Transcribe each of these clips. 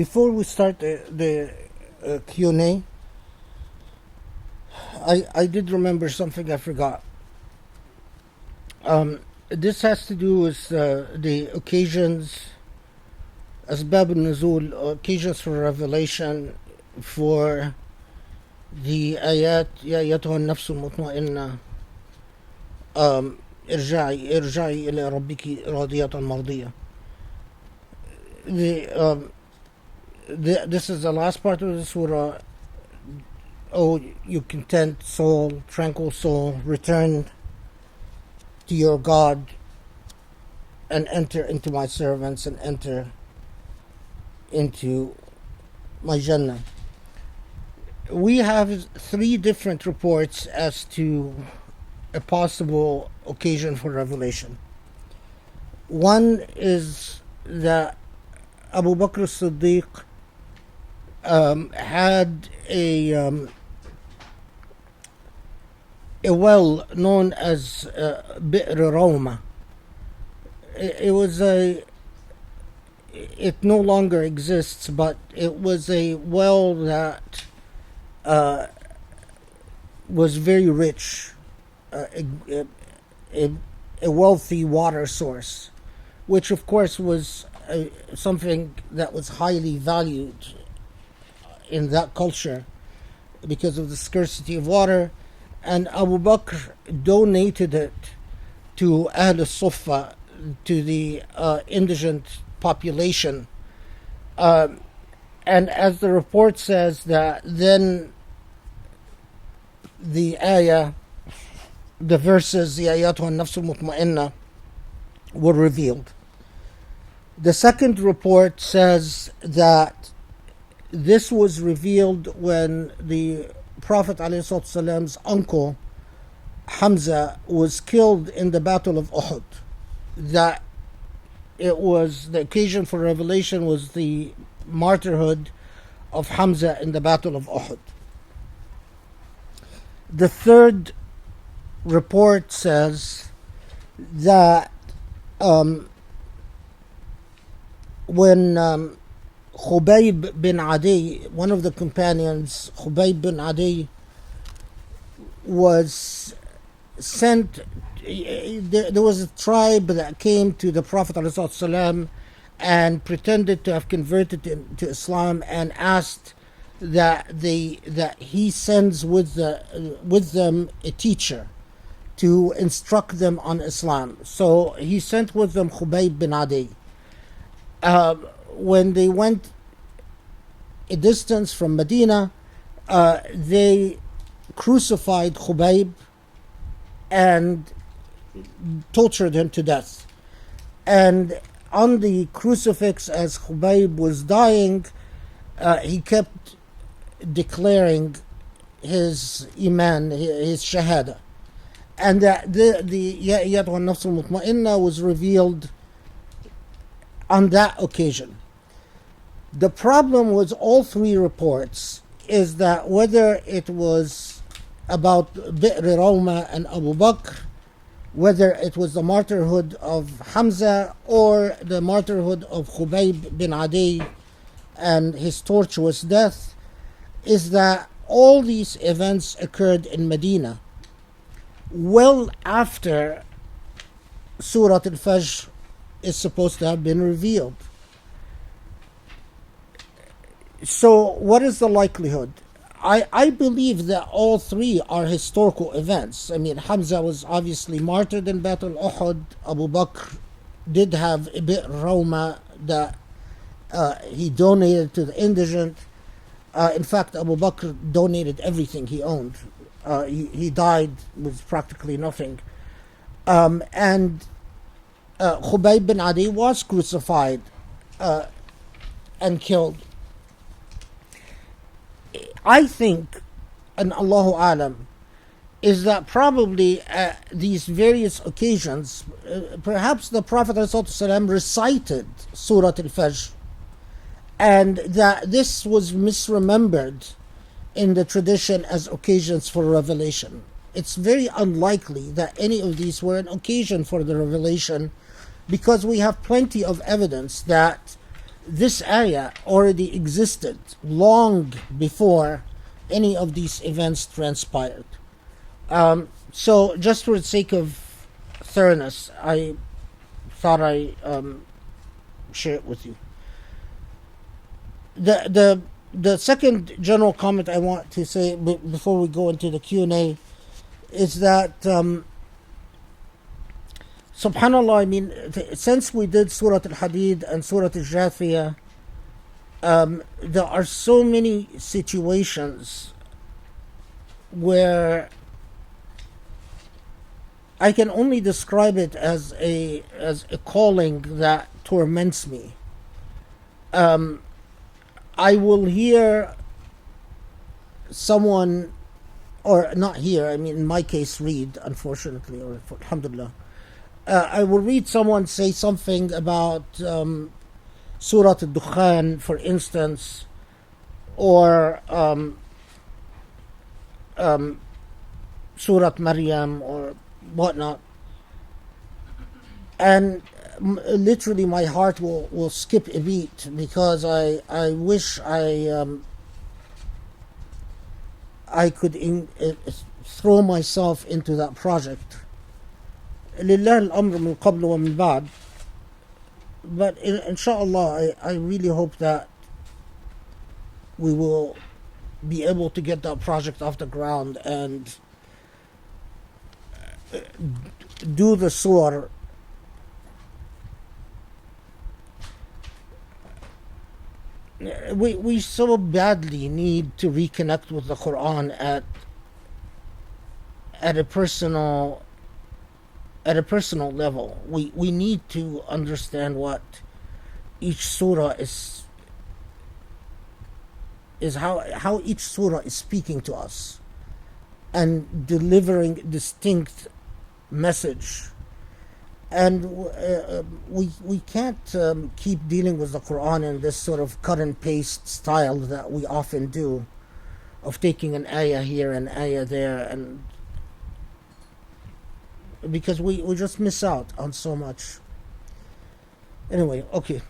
Before we start the Q&A, I did remember something I forgot. This has to do with the occasions, Asbab al-Nuzul, occasions for revelation for the ayat, Ya ayyatuha an-nafs al-mutma'inna, ارجعي إلى ربك راضية مرضية. This is the last part of the surah. Oh, you content soul, tranquil soul, return to your God and enter into my servants and enter into my Jannah. We have three different reports as to a possible occasion for revelation. One is that Abu Bakr as-Siddiq had a well known as Bi'r Rawma. It no longer exists, but it was a well that was very rich, a wealthy water source, which of course was something that was highly valued in that culture because of the scarcity of water. And Abu Bakr donated it to Ahl al-Suffa, to the indigent population. And as the report says, that then the ayah, the verses, Ya ayyatuha an-nafs al-mutma'inna, were revealed. The second report says that this was revealed when the Prophet ﷺ's uncle Hamza was killed in the Battle of Uhud. That it was the occasion for revelation was the martyrhood of Hamza in the Battle of Uhud. The third report says that when Khubayb bin Adi, one of the companions, Khubayb bin Adi, was sent. There was a tribe that came to the Prophet ﷺ and pretended to have converted to Islam and asked that he sends with them a teacher to instruct them on Islam. So he sent with them Khubayb bin Adi. When they went a distance from Medina, they crucified Khubayb and tortured him to death. And on the crucifix, as Khubayb was dying, he kept declaring his iman, his shahada. And the Ya ayyatuha an-nafs al-mutma'inna was revealed on that occasion. The problem with all three reports is that whether it was about Bi'r Rawma and Abu Bakr, whether it was the martyrhood of Hamza or the martyrhood of Khubayb bin Adi and his tortuous death, is that all these events occurred in Medina well after Surah al-Fajr is supposed to have been revealed. So what is the likelihood? I believe that all three are historical events. I mean, Hamza was obviously martyred in Battle Uhud. Abu Bakr did have a bit Rawma that he donated to the indigent. In fact, Abu Bakr donated everything he owned. He died with practically nothing. And Khubayb bin Adi was crucified and killed. I think, and Allahu Alam, is that probably these various occasions, perhaps the Prophet ﷺ recited Surah Al-Fajr, and that this was misremembered in the tradition as occasions for revelation. It's very unlikely that any of these were an occasion for the revelation, because we have plenty of evidence that this ayah already existed long before any of these events transpired. So, just for the sake of thoroughness, I thought I share it with you. The second general comment I want to say before we go into the Q&A is that subhanallah, I mean, since we did Surah Al-Hadid and Surah Al-Jathiyah, there are so many situations where I can only describe it as a calling that torments me. I will hear someone, or not hear, I mean in my case read, unfortunately, or alhamdulillah, I will read someone say something about Surah Al-Dukhan, for instance, or Surah Maryam, or whatnot, and literally my heart will skip a beat, because I wish I could throw myself into that project. لله الأمر من قبل ومن بعد. But inshallah, I really hope that we will be able to get that project off the ground and do the surah we so badly need to reconnect with the Quran at a personal level. We need to understand what each surah is how each surah is speaking to us and delivering distinct message. And we can't keep dealing with the Quran in this sort of cut and paste style that we often do, of taking an ayah here and ayah there, and because we just miss out on so much. Anyway, okay.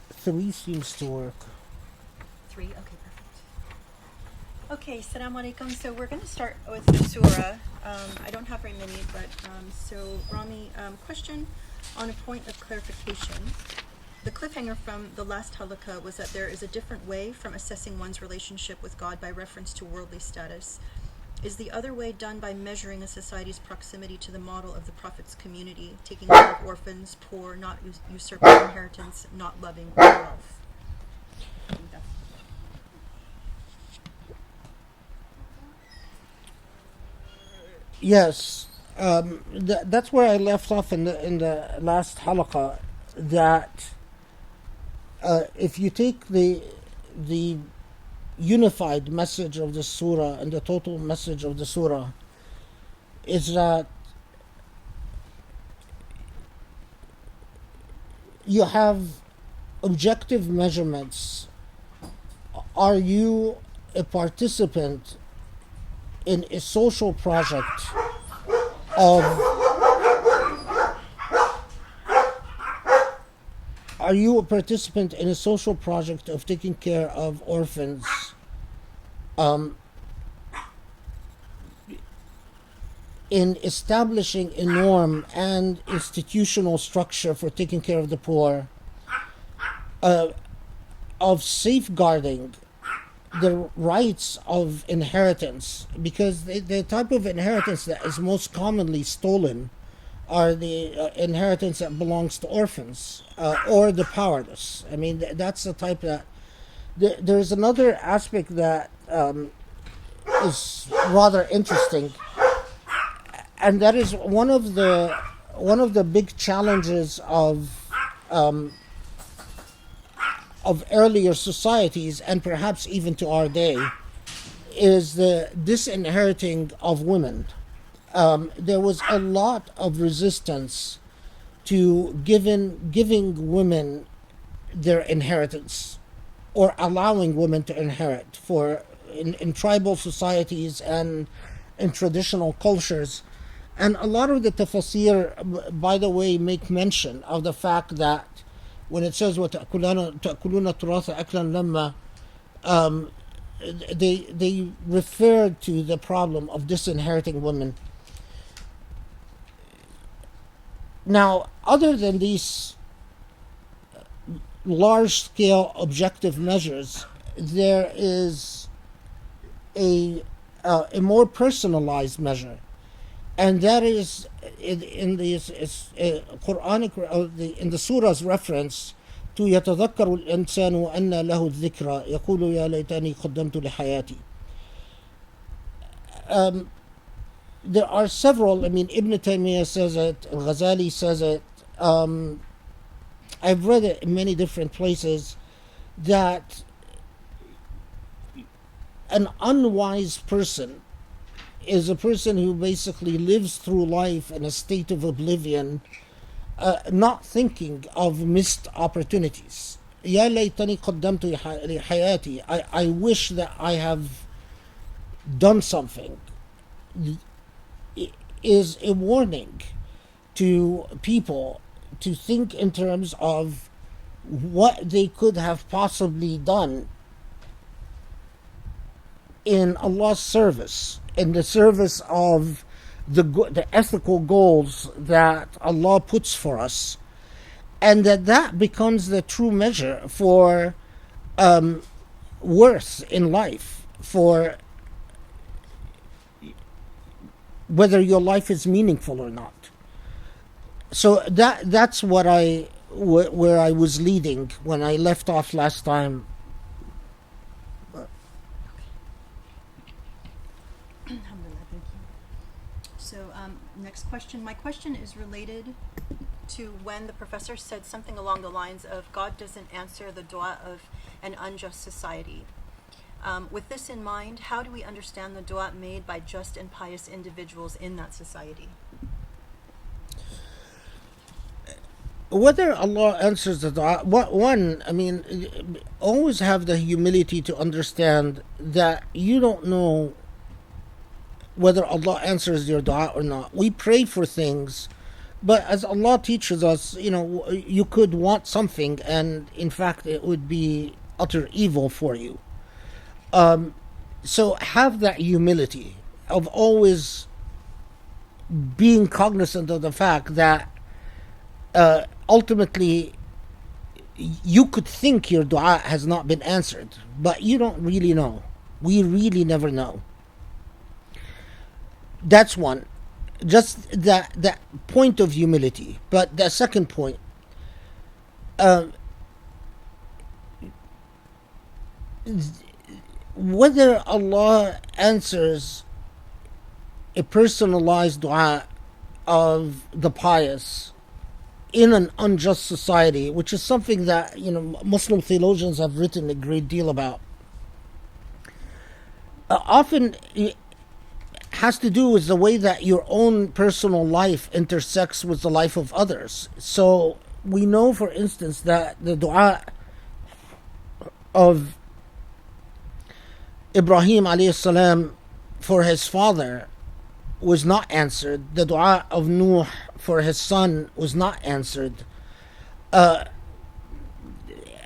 Three seems to work. 3? Okay, perfect. Okay, Assalamu alaikum. So we're going to start with the surah. I don't have very many, but so Rami, question on a point of clarification. The cliffhanger from the last Halaqa was that there is a different way from assessing one's relationship with God by reference to worldly status. Is the other way done by measuring a society's proximity to the model of the Prophet's community, taking care of orphans, poor, not usurping inheritance, not loving wealth? Yes, that's where I left off in the last halaqa. That if you take the unified message of the surah and the total message of the surah, is that you have objective measurements. Are you a participant in a social project of taking care of orphans, in establishing a norm and institutional structure for taking care of the poor, of safeguarding the rights of inheritance, because the type of inheritance that is most commonly stolen are the inheritance that belongs to orphans or the powerless. I mean, that's the type that there's another aspect that is rather interesting, and that is one of the big challenges of earlier societies, and perhaps even to our day, is the disinheriting of women. There was a lot of resistance to giving women their inheritance, or allowing women to inherit. For in tribal societies and in traditional cultures. And a lot of the tafsir, by the way, make mention of the fact that when it says وَتَأْكُلُونَ التُّرَاثَ أَكْلًا لَمَّا, they refer to the problem of disinheriting women. Now, other than these large-scale objective measures, there is a more personalized measure, and that is in the Quranic, in the surah's reference to يتذكر الإنسان وأنى له الذكرى يقول يا ليتني قدمت لحياتي. There are several. I mean, Ibn Taymiyyah says it, Ghazali says it. I've read it in many different places that an unwise person is a person who basically lives through life in a state of oblivion, not thinking of missed opportunities. يا ليتني قدمت لحياتي. I wish that I have done something. Is a warning to people to think in terms of what they could have possibly done in Allah's service, in the service of the ethical goals that Allah puts for us, and that becomes the true measure for worth in life, for whether your life is meaningful or not. So that's what where I was leading when I left off last time. Alhamdulillah, thank you. So next question. My question is related to when the professor said something along the lines of God doesn't answer the dua of an unjust society. With this in mind, how do we understand the dua made by just and pious individuals in that society? Whether Allah answers the dua, one, I mean, always have the humility to understand that you don't know whether Allah answers your dua or not. We pray for things, but as Allah teaches us, you could want something, and in fact, it would be utter evil for you. So have that humility of always being cognizant of the fact that ultimately you could think your dua has not been answered, but you don't really know. We really never know. That's one. Just that point of humility. But the second point, whether Allah answers a personalized dua of the pious in an unjust society, which is something that Muslim theologians have written a great deal about, often it has to do with the way that your own personal life intersects with the life of others. So we know, for instance, that the dua of Ibrahim alayhi salam for his father was not answered. The dua of Nuh for his son was not answered.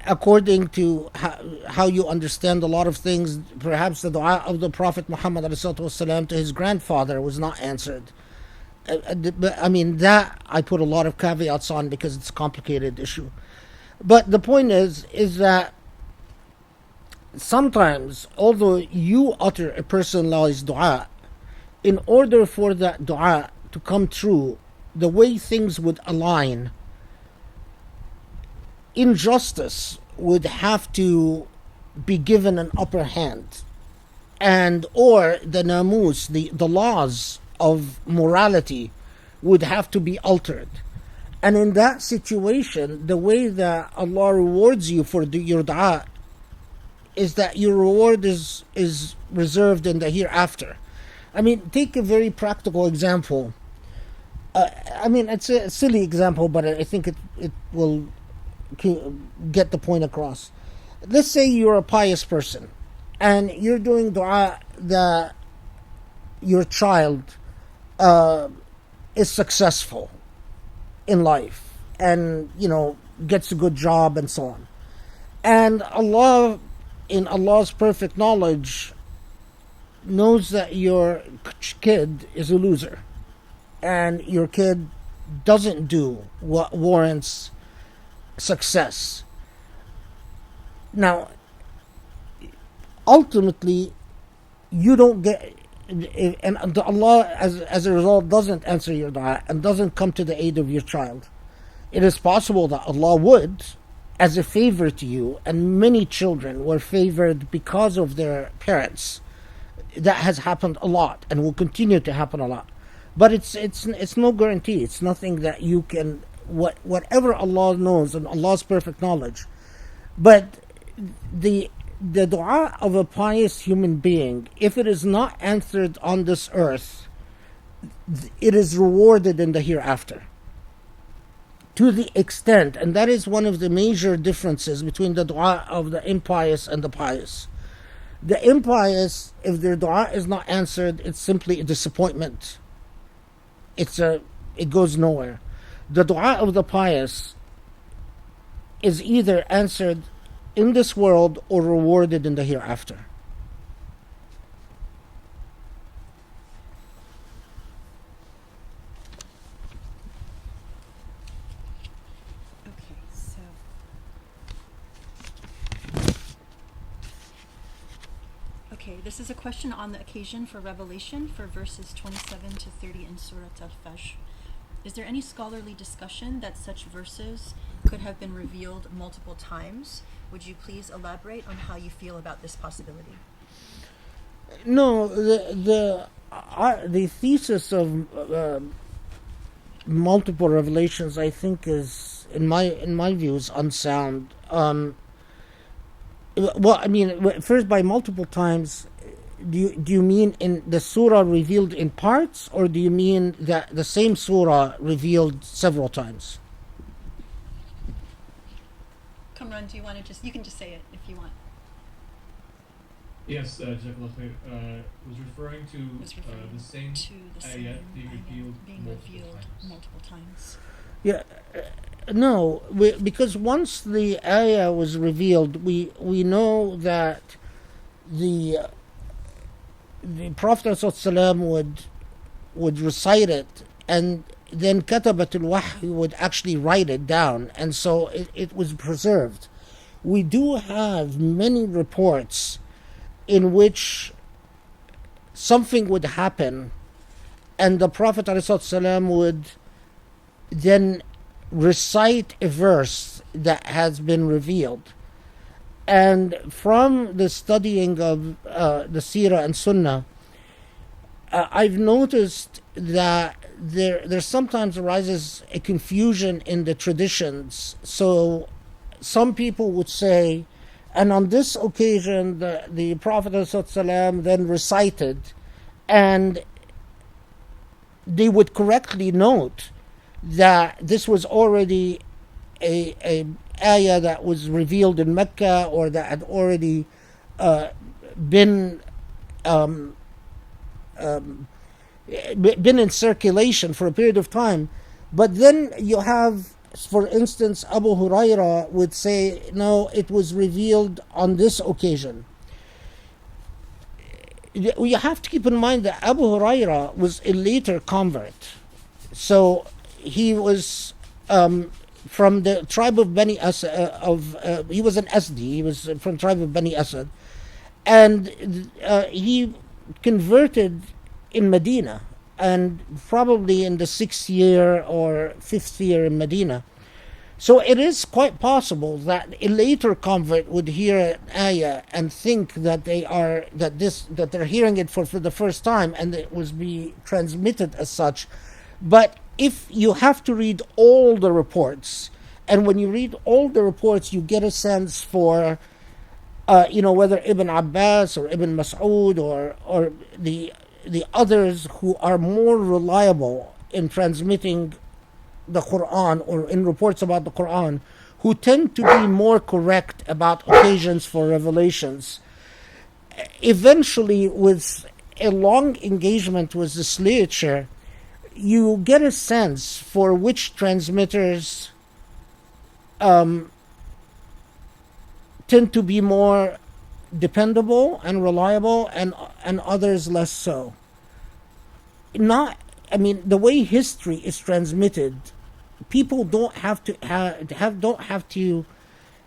According to how you understand a lot of things, perhaps the dua of the Prophet Muhammad ﷺ to his grandfather was not answered. I mean, that I put a lot of caveats on because it's a complicated issue. But the point is that sometimes, although you utter a personalized dua, in order for that dua to come true, the way things would align, injustice would have to be given an upper hand, and or the namus, the laws of morality, would have to be altered. And in that situation, the way that Allah rewards you for your dua is that your reward is reserved in the hereafter. I mean, take a very practical example. I mean, it's a silly example, but I think it will get the point across. let's say you're a pious person and you're doing dua that your child is successful in life and, gets a good job and so on. And Allah, in Allah's perfect knowledge, knows that your kid is a loser and your kid doesn't do what warrants success. Now, ultimately, you don't get, and Allah, as a result, doesn't answer your dua and doesn't come to the aid of your child. It is possible that Allah would, as a favor to you, and many children were favored because of their parents. That has happened a lot and will continue to happen a lot. But it's no guarantee. It's nothing that you can, whatever Allah knows and Allah's perfect knowledge. But the dua of a pious human being, if it is not answered on this earth, it is rewarded in the hereafter. To the extent, and that is one of the major differences between the dua of the impious and the pious. The impious, if their dua is not answered, it's simply a disappointment. It goes nowhere. The dua of the pious is either answered in this world or rewarded in the hereafter. Okay, this is a question on the occasion for revelation for verses 27 to 30 in Surah Al-Fajr. Is there any scholarly discussion that such verses could have been revealed multiple times? Would you please elaborate on how you feel about this possibility? No, the thesis of multiple revelations, I think, is in my view is unsound. First, by multiple times, do you mean in the surah revealed in parts, or do you mean that the same surah revealed several times? Kamran, do you want to you can just say it if you want. Yes, Jazakallah khair. Was referring to the same ayat being revealed multiple times. Yeah, no, because once the ayah was revealed, we know that the Prophet ﷺ would recite it, and then Katabat al-Wahy would actually write it down, and so it was preserved. We do have many reports in which something would happen, and the Prophet ﷺ would then recite a verse that has been revealed. And from the studying of the Seerah and Sunnah, I've noticed that there sometimes arises a confusion in the traditions. So some people would say, and on this occasion the Prophet ﷺ then recited, and they would correctly note that this was already a ayah that was revealed in Mecca, or that had already been in circulation for a period of time. But then you have, for instance, Abu Huraira would say, no, it was revealed on this occasion. You have to keep in mind that Abu Huraira was a later convert. So he was from the tribe of Bani Asad. He was an Asdi. He was from the tribe of Bani Asad, and he converted in Medina, and probably in the 6th year or 5th year in Medina. So it is quite possible that a later convert would hear an ayah and think that they're hearing it for the first time, and it was be transmitted as such. But if you have to read all the reports, and when you read all the reports, you get a sense for, whether Ibn Abbas or Ibn Mas'ud or the others who are more reliable in transmitting the Quran or in reports about the Quran, who tend to be more correct about occasions for revelations, eventually, with a long engagement with this literature, you get a sense for which transmitters tend to be more dependable and reliable, and others less so. The way history is transmitted, people don't have to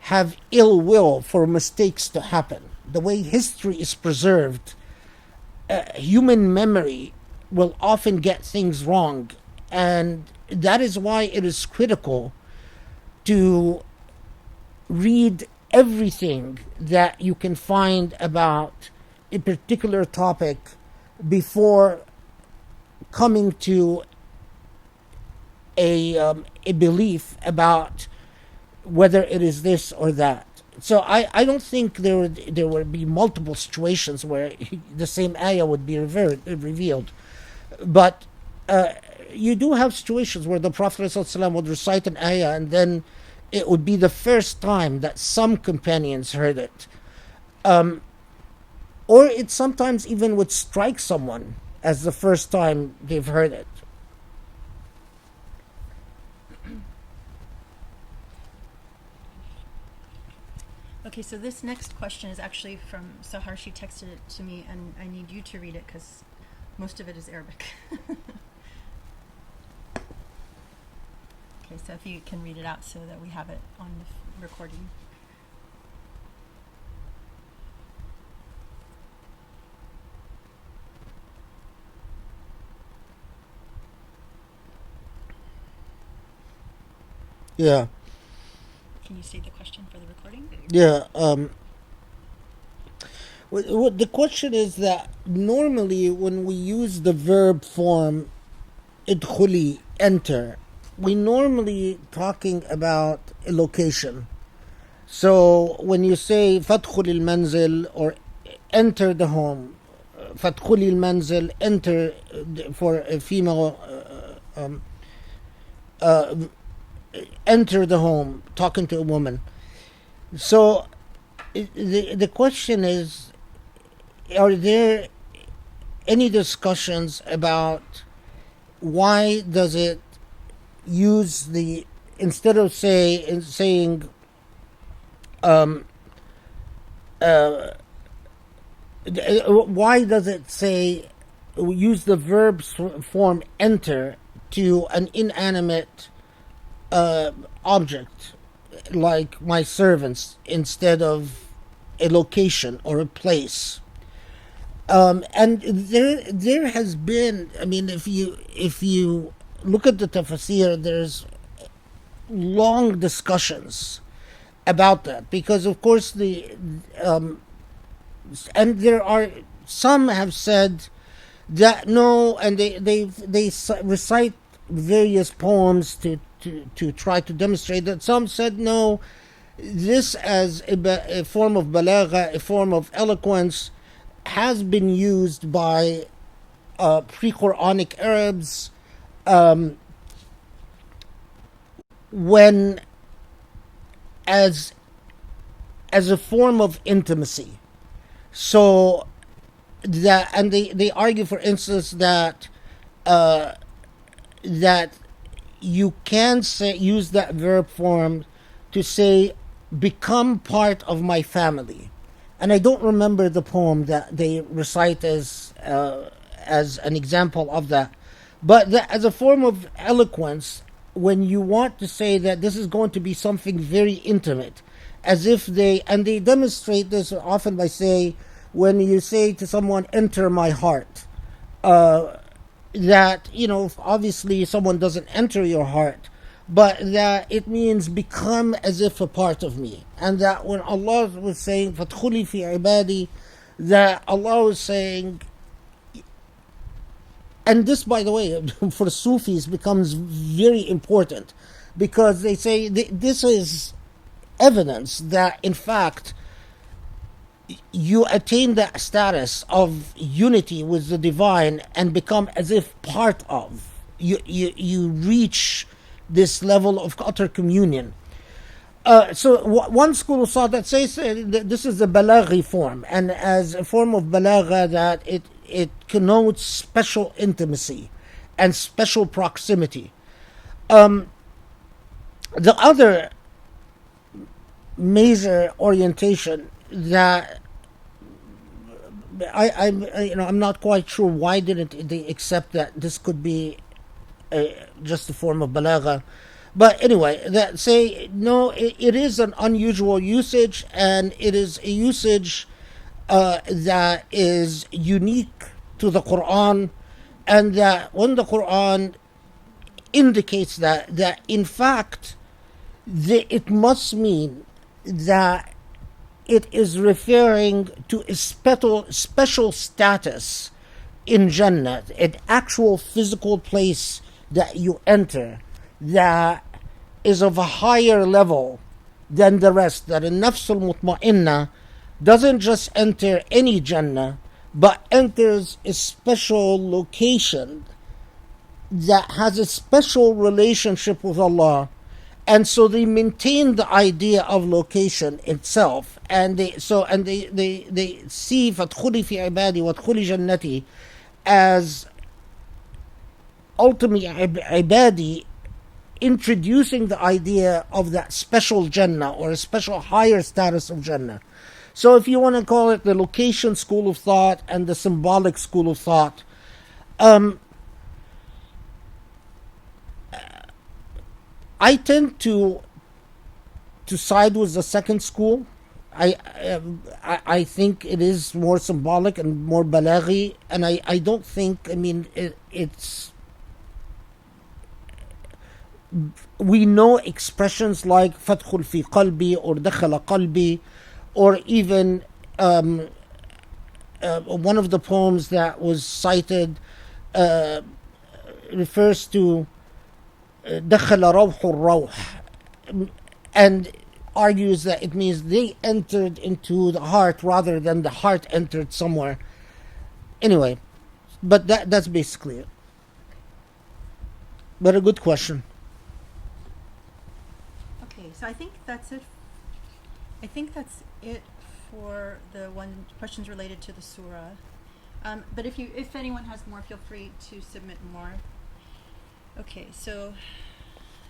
have ill will for mistakes to happen. The way history is preserved, human memory will often get things wrong, and that is why it is critical to read everything that you can find about a particular topic before coming to a belief about whether it is this or that. So I don't think there would be multiple situations where the same ayah would be revealed. But you do have situations where the Prophet ﷺ would recite an ayah, and then it would be the first time that some companions heard it. Or it sometimes even would strike someone as the first time they've heard it. Okay, so this next question is actually from Sahar. She texted it to me, and I need you to read it because most of it is Arabic. Okay, so if you can read it out so that we have it on the recording. Yeah. Can you state the question for the recording? Yeah. What the question is that normally when we use the verb form idkhuli, enter, we normally talking about a location. So when you say fadkhuli al-manzil, or enter the home, fadkhuli al-manzil, enter, for a female, enter the home, talking to a woman. So the question is, are there any discussions about why does it use the, instead of saying why does it say use the verb form enter to an inanimate object like my servants instead of a location or a place? And there has been, if you look at the tafsir, there's long discussions about that, because of course and there are some have said that no, and they recite various poems to try to demonstrate that. Some said no, this as a form of balagha, a form of eloquence, has been used by pre-Quranic Arabs when as a form of intimacy. So that, and they argue, for instance, that that you can use that verb form to say become part of my family. And I don't remember the poem that they recite as an example of that, but as a form of eloquence, when you want to say that this is going to be something very intimate, as if they demonstrate this often by saying, when you say to someone, enter my heart, that, obviously someone doesn't enter your heart, but that it means become as if a part of me. And that when Allah was saying فَادْخُلِي فِي عِبَادِي, that Allah was saying, and this, by the way, for Sufis becomes very important, because they say this is evidence that in fact you attain that status of unity with the divine and become as if part of, you reach this level of utter communion. One school of thought that says that this is a balaghi form, and as a form of balagha that it connotes special intimacy and special proximity. The other major orientation that I'm not quite sure why didn't they accept that this could be just a form of balagha. But anyway, that say no, it is an unusual usage, and it is a usage that is unique to the Quran, and that when the Quran indicates that in fact it must mean that it is referring to a special status in Jannah, an actual physical place that you enter that is of a higher level than the rest, that a nafs al-mutma'inna doesn't just enter any Jannah, but enters a special location that has a special relationship with Allah. And so they maintain the idea of location itself, and they see فَادْخُلِي فِي عِبَادِي وَادْخُلِي جَنَّتِي as ultimately ibadi, introducing the idea of that special Jannah or a special higher status of Jannah. So if you want to call it the location school of thought and the symbolic school of thought, I tend to side with the second school. I think it is more symbolic and more balaghi, and I don't think, it's, we know expressions like فَادْخُلْ فِي قَلْبِي or دَخَلَ قَلْبِي, or even one of the poems that was cited refers to دَخَلَ رَوْحُ الرَّوْحِ, and argues that it means they entered into the heart rather than the heart entered somewhere. Anyway, but that's basically it. But a good question. Okay, so I think that's it. I think that's it for the questions related to the surah. But if anyone has more, feel free to submit more. Okay, so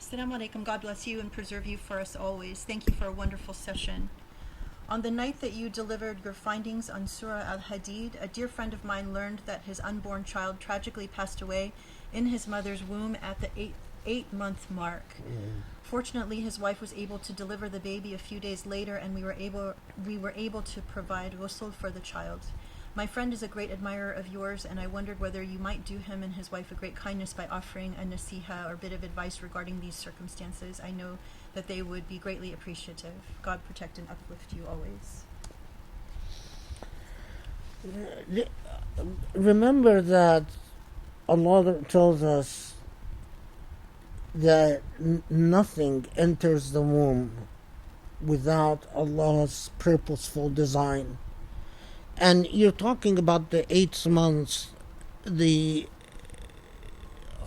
Assalamu alaikum. God bless you and preserve you for us always. Thank you for a wonderful session. On the night that you delivered your findings on Surah Al-Hadid, a dear friend of mine learned that his unborn child tragically passed away in his mother's womb at the 8-month mark. Fortunately, his wife was able to deliver the baby a few days later, and we were able to provide ghusl for the child. My friend is a great admirer of yours, and I wondered whether you might do him and his wife a great kindness by offering a nasiha or bit of advice regarding these circumstances. I know that they would be greatly appreciative. God protect and uplift you always. Remember that Allah tells us that nothing enters the womb without Allah's purposeful design. And you're talking about the 8 months. The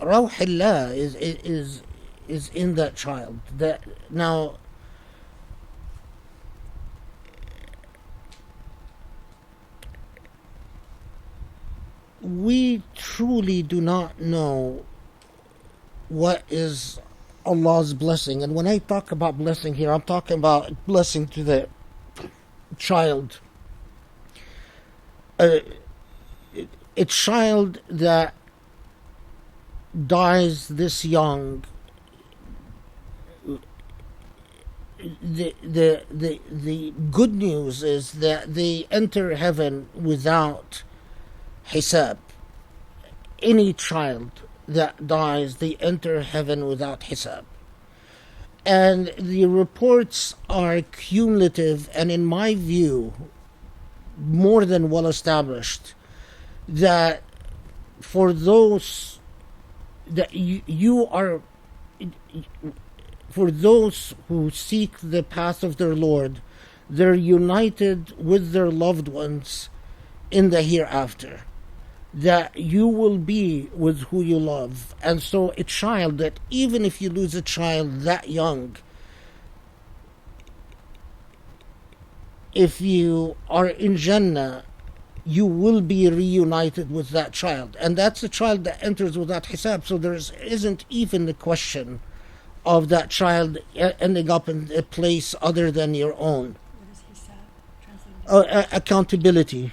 Rawh Allah is in that child. That now, we truly do not know what is Allah's blessing. And when I talk about blessing here, I'm talking about blessing to the child. A child that dies this young, the good news is that they enter heaven without hisab. Any child that dies, they enter heaven without hisab. And the reports are cumulative, and in my view, more than well established, that for those that you are, for those who seek the path of their Lord, they're united with their loved ones in the hereafter, that you will be with who you love. And so a child, that even if you lose a child that young, if you are in Jannah, you will be reunited with that child. And that's a child that enters without hisab. So there isn't even the question of that child ending up in a place other than your own. What is hisab? Translated. Accountability.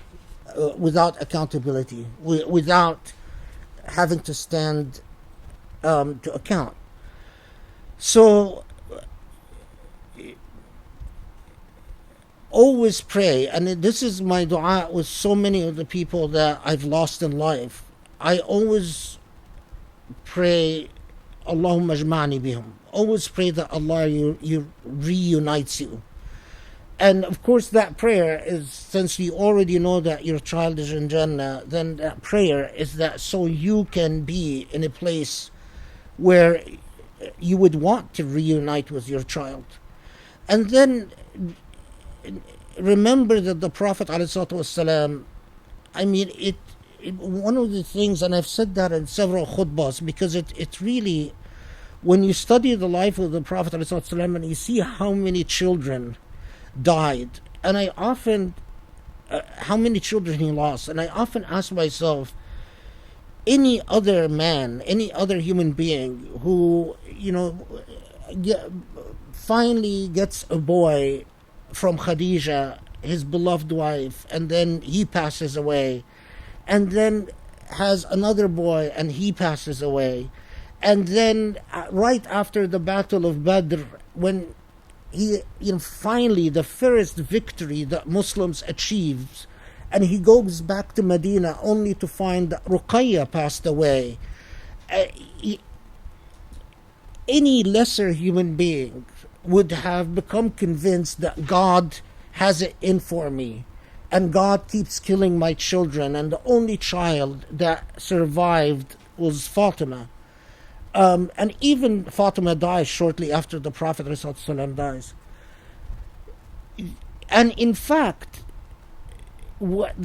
Without accountability. Without having to stand to account. So always pray, and this is my dua with so many of the people that I've lost in life. I always pray, Allahumma ajma'ni bihum. Always pray that Allah you reunites you. And of course that prayer is, since you already know that your child is in Jannah, then that prayer is that so you can be in a place where you would want to reunite with your child. And then remember that the Prophet ﷺ, I mean, it one of the things, and I've said that in several khutbahs, because it really, when you study the life of the Prophet ﷺ and you see how many children died, and I often, how many children he lost, and I often ask myself, any other man, any other human being who, finally gets a boy from Khadija, his beloved wife, and then he passes away, and then has another boy and he passes away, and then right after the Battle of Badr, when he, finally the first victory that Muslims achieved, and he goes back to Medina only to find that Ruqayya passed away. Any lesser human being would have become convinced that God has it in for me, and God keeps killing my children, and the only child that survived was Fatima. And even Fatima dies shortly after the Prophet ﷺ dies. And in fact, what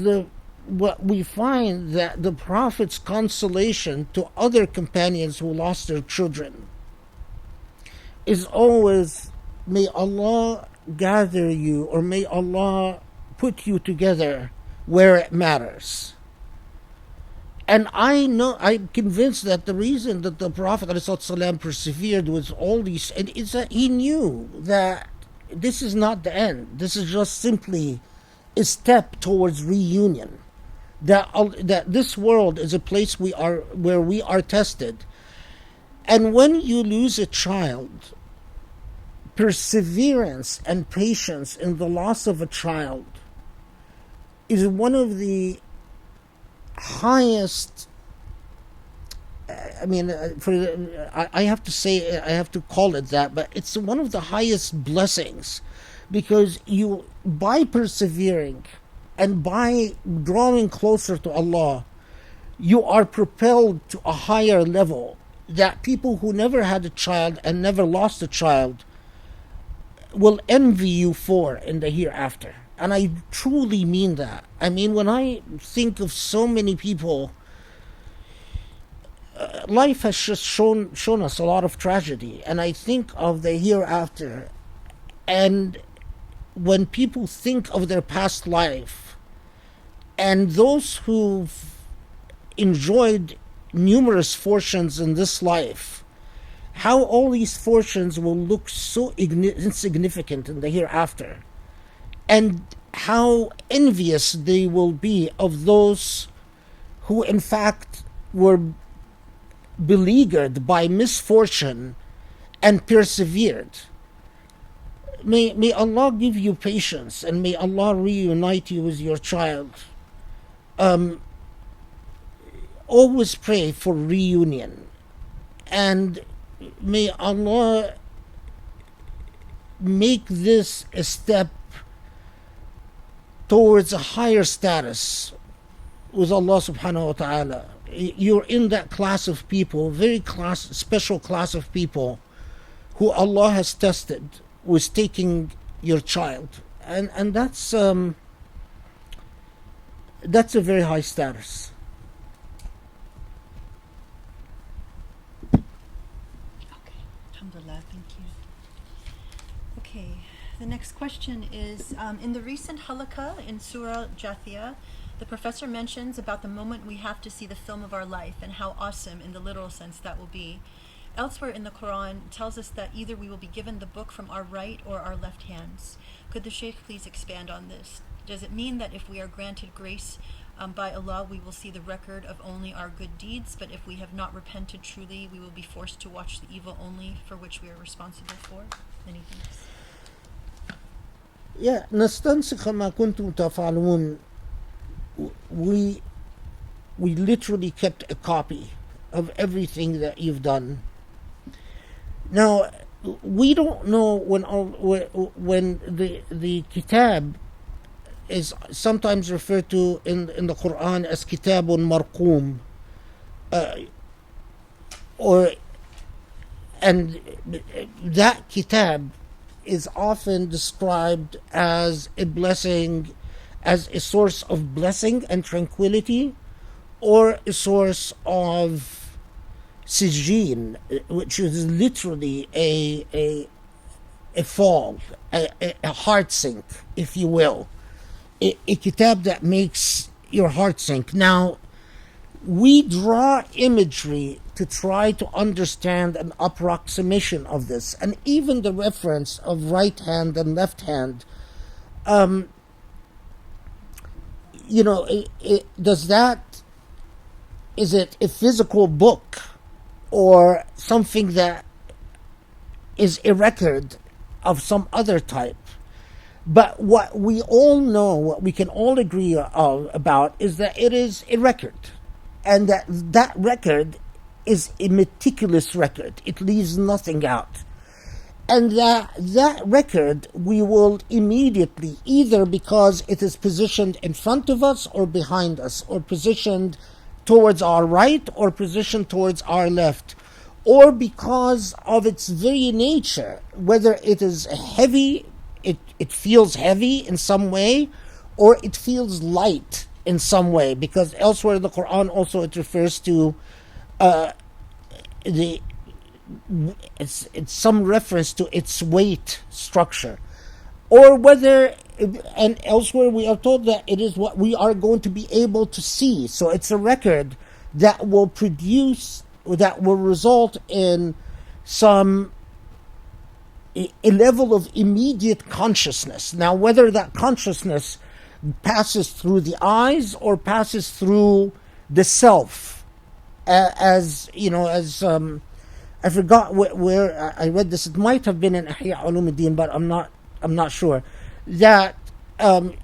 we find that the Prophet's consolation to other companions who lost their children is always, may Allah gather you, or may Allah put you together where it matters. And I'm convinced that the reason that the Prophet ﷺ persevered with all these, is that he knew that this is not the end. This is just simply a step towards reunion. That this world is a place where we are tested. And when you lose a child, perseverance and patience in the loss of a child is one of the highest, I have to say, I have to call it that, but it's one of the highest blessings, because you, by persevering and by drawing closer to Allah, you are propelled to a higher level that people who never had a child and never lost a child will envy you for in the hereafter. And I truly mean that. I mean, when I think of so many people, life has just shown us a lot of tragedy, and I think of the hereafter, and when people think of their past life, and those who've enjoyed numerous fortunes in this life, how all these fortunes will look so insignificant in the hereafter, and how envious they will be of those who in fact were beleaguered by misfortune and persevered. May Allah give you patience, and may Allah reunite you with your child. Always pray for reunion, and may Allah make this a step towards a higher status with Allah subhanahu wa ta'ala. You're in that class of people, special class of people who Allah has tested with taking your child, and that's a very high status. Okay, alhamdulillah, thank you. Okay, The next question is, in the recent Halaqa in Surah Jathiyah, the professor mentions about the moment we have to see the film of our life and how awesome, in the literal sense, that will be. Elsewhere in the Quran, it tells us that either we will be given the book from our right or our left hands. Could the Shaykh please expand on this? Does it mean that if we are granted grace by Allah, we will see the record of only our good deeds, but if we have not repented truly, we will be forced to watch the evil only for which we are responsible for? Many thanks. Yeah, نستنسخ ما كنتم تفعلون. We literally kept a copy of everything that you've done. Now, we don't know when the kitab is sometimes referred to in the Quran as kitabun marqum, and that kitab is often described as a blessing, as a source of blessing and tranquility, or a source of sijin, which is literally a fall, a heart sink, if you will, a kitab that makes your heart sink. Now, we draw imagery to try to understand an approximation of this, and even the reference of right hand and left hand. Is it a physical book or something that is a record of some other type? But what we all know, what we can all agree about, is that it is a record, and that record is a meticulous record. It leaves nothing out. And that record we will immediately, either because it is positioned in front of us or behind us, or positioned towards our right or positioned towards our left, or because of its very nature, whether it is heavy, it feels heavy in some way, or it feels light in some way, because elsewhere in the Quran also it refers to it's some reference to its weight structure, or whether, and elsewhere we are told that it is what we are going to be able to see. So it's a record that will result in a level of immediate consciousness. Now, whether that consciousness passes through the eyes or passes through the self, I forgot where I read this. It might have been in Ihya Ulumuddin, but I'm not sure. That do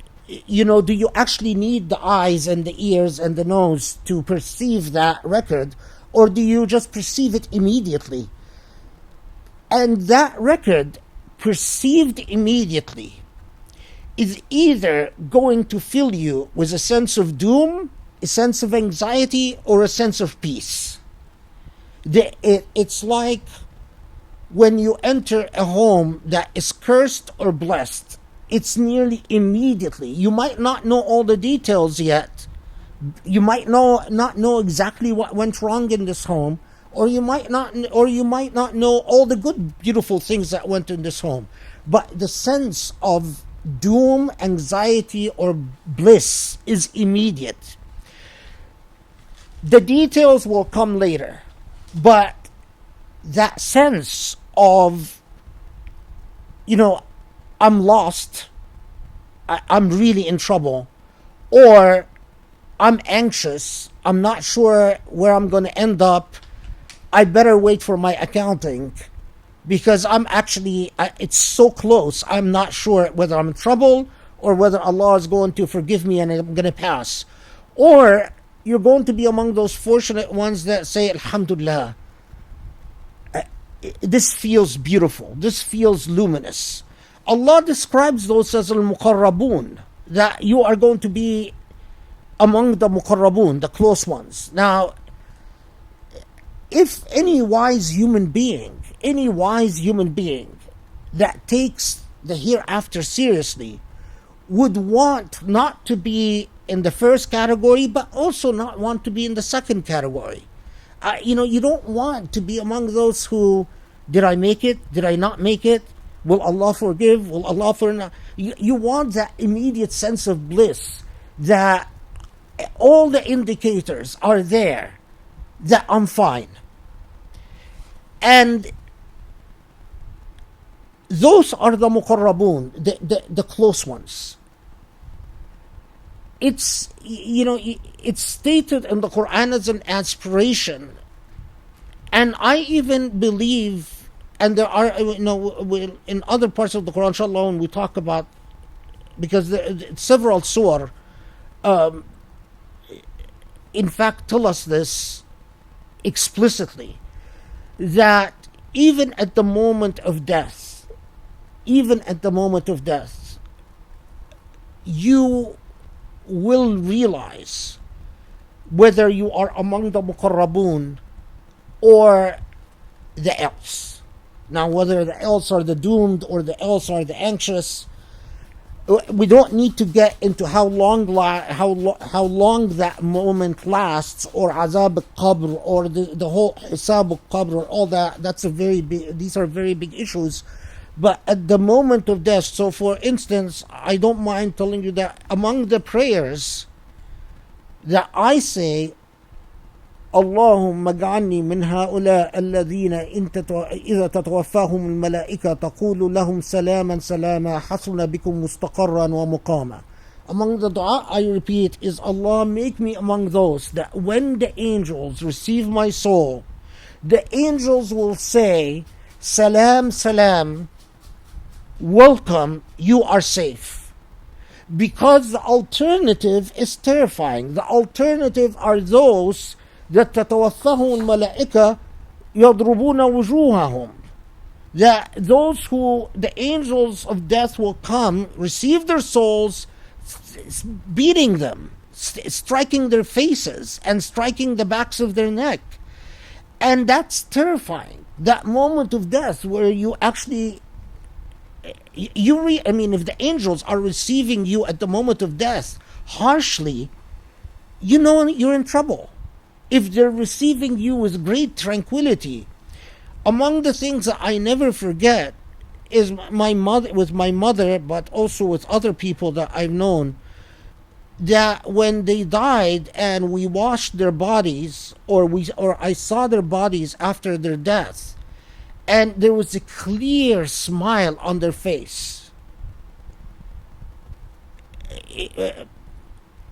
you actually need the eyes and the ears and the nose to perceive that record, or do you just perceive it immediately? And that record, perceived immediately, is either going to fill you with a sense of doom, a sense of anxiety, or a sense of peace. It's like when you enter a home that is cursed or blessed. It's nearly immediately. You might not know all the details yet. You might not know exactly what went wrong in this home, or you might not know all the good, beautiful things that went in this home. But the sense of doom, anxiety, or bliss is immediate. The details will come later, but that sense of, I'm lost, I'm really in trouble, or I'm anxious, I'm not sure where I'm going to end up, I better wait for my accounting, because it's so close, I'm not sure whether I'm in trouble or whether Allah is going to forgive me and I'm going to pass. Or you're going to be among those fortunate ones that say, Alhamdulillah, this feels beautiful, this feels luminous. Allah describes those as al-muqarrabun, that you are going to be among the muqarrabun, the close ones. Now, if any wise human being that takes the hereafter seriously would want not to be in the first category, but also not want to be in the second category. You don't want to be among those who, did I make it? Did I not make it? Will Allah forgive? Will Allah forgive? You want that immediate sense of bliss, that all the indicators are there that I'm fine. And those are the muqarrabun, the close ones. It's, it's stated in the Quran as an aspiration. And I even believe, and there are, in other parts of the Quran, inshallah, when we talk about, because several surah, in fact, tell us this explicitly, that even at the moment of death, you will realize whether you are among the muqarrabun or the else. Now, whether the else are the doomed or the else are the anxious, we don't need to get into how long that moment lasts, or azab al-qabr, or the whole hisab al-qabr, or all that. These are very big issues. But at the moment of death, so for instance, I don't mind telling you that among the prayers that I say, اللهم اجعلني من هؤلاء الذين إذا تتوفاهم الملائكة تقول لهم سلاما سلاما حسن بكم مستقرا ومقاما. Among the dua I repeat is, Allah, make me among those that when the angels receive my soul, the angels will say, Salam, salam, welcome, you are safe. Because the alternative is terrifying. The alternative are those that تتوفاهم الملائكة يضربون وجوههم, that those who the angels of death will come, receive their souls, beating them, striking their faces and striking the backs of their neck. And that's terrifying. That moment of death where you actually if the angels are receiving you at the moment of death harshly, you're in trouble. If they're receiving you with great tranquility, among the things that I never forget is with my mother, but also with other people that I've known, that when they died and we washed their bodies, or I saw their bodies after their death, and there was a clear smile on their face.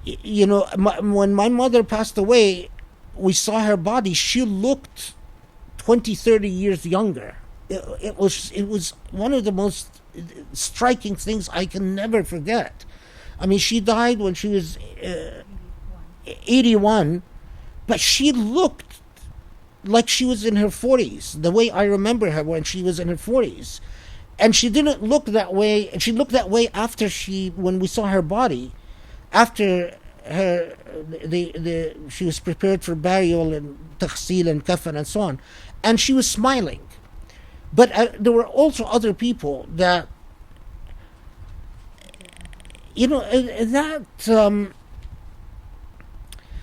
When my mother passed away, we saw her body. She looked 20, 30 years younger. It was one of the most striking things I can never forget. I mean, she died when she was 81, but she looked like she was in her 40s, the way I remember her when she was in her 40s. And she didn't look that way, and she looked that way after when we saw her body, after she was prepared for burial and taghsil and kafan and so on, and she was smiling. But there were also other people that,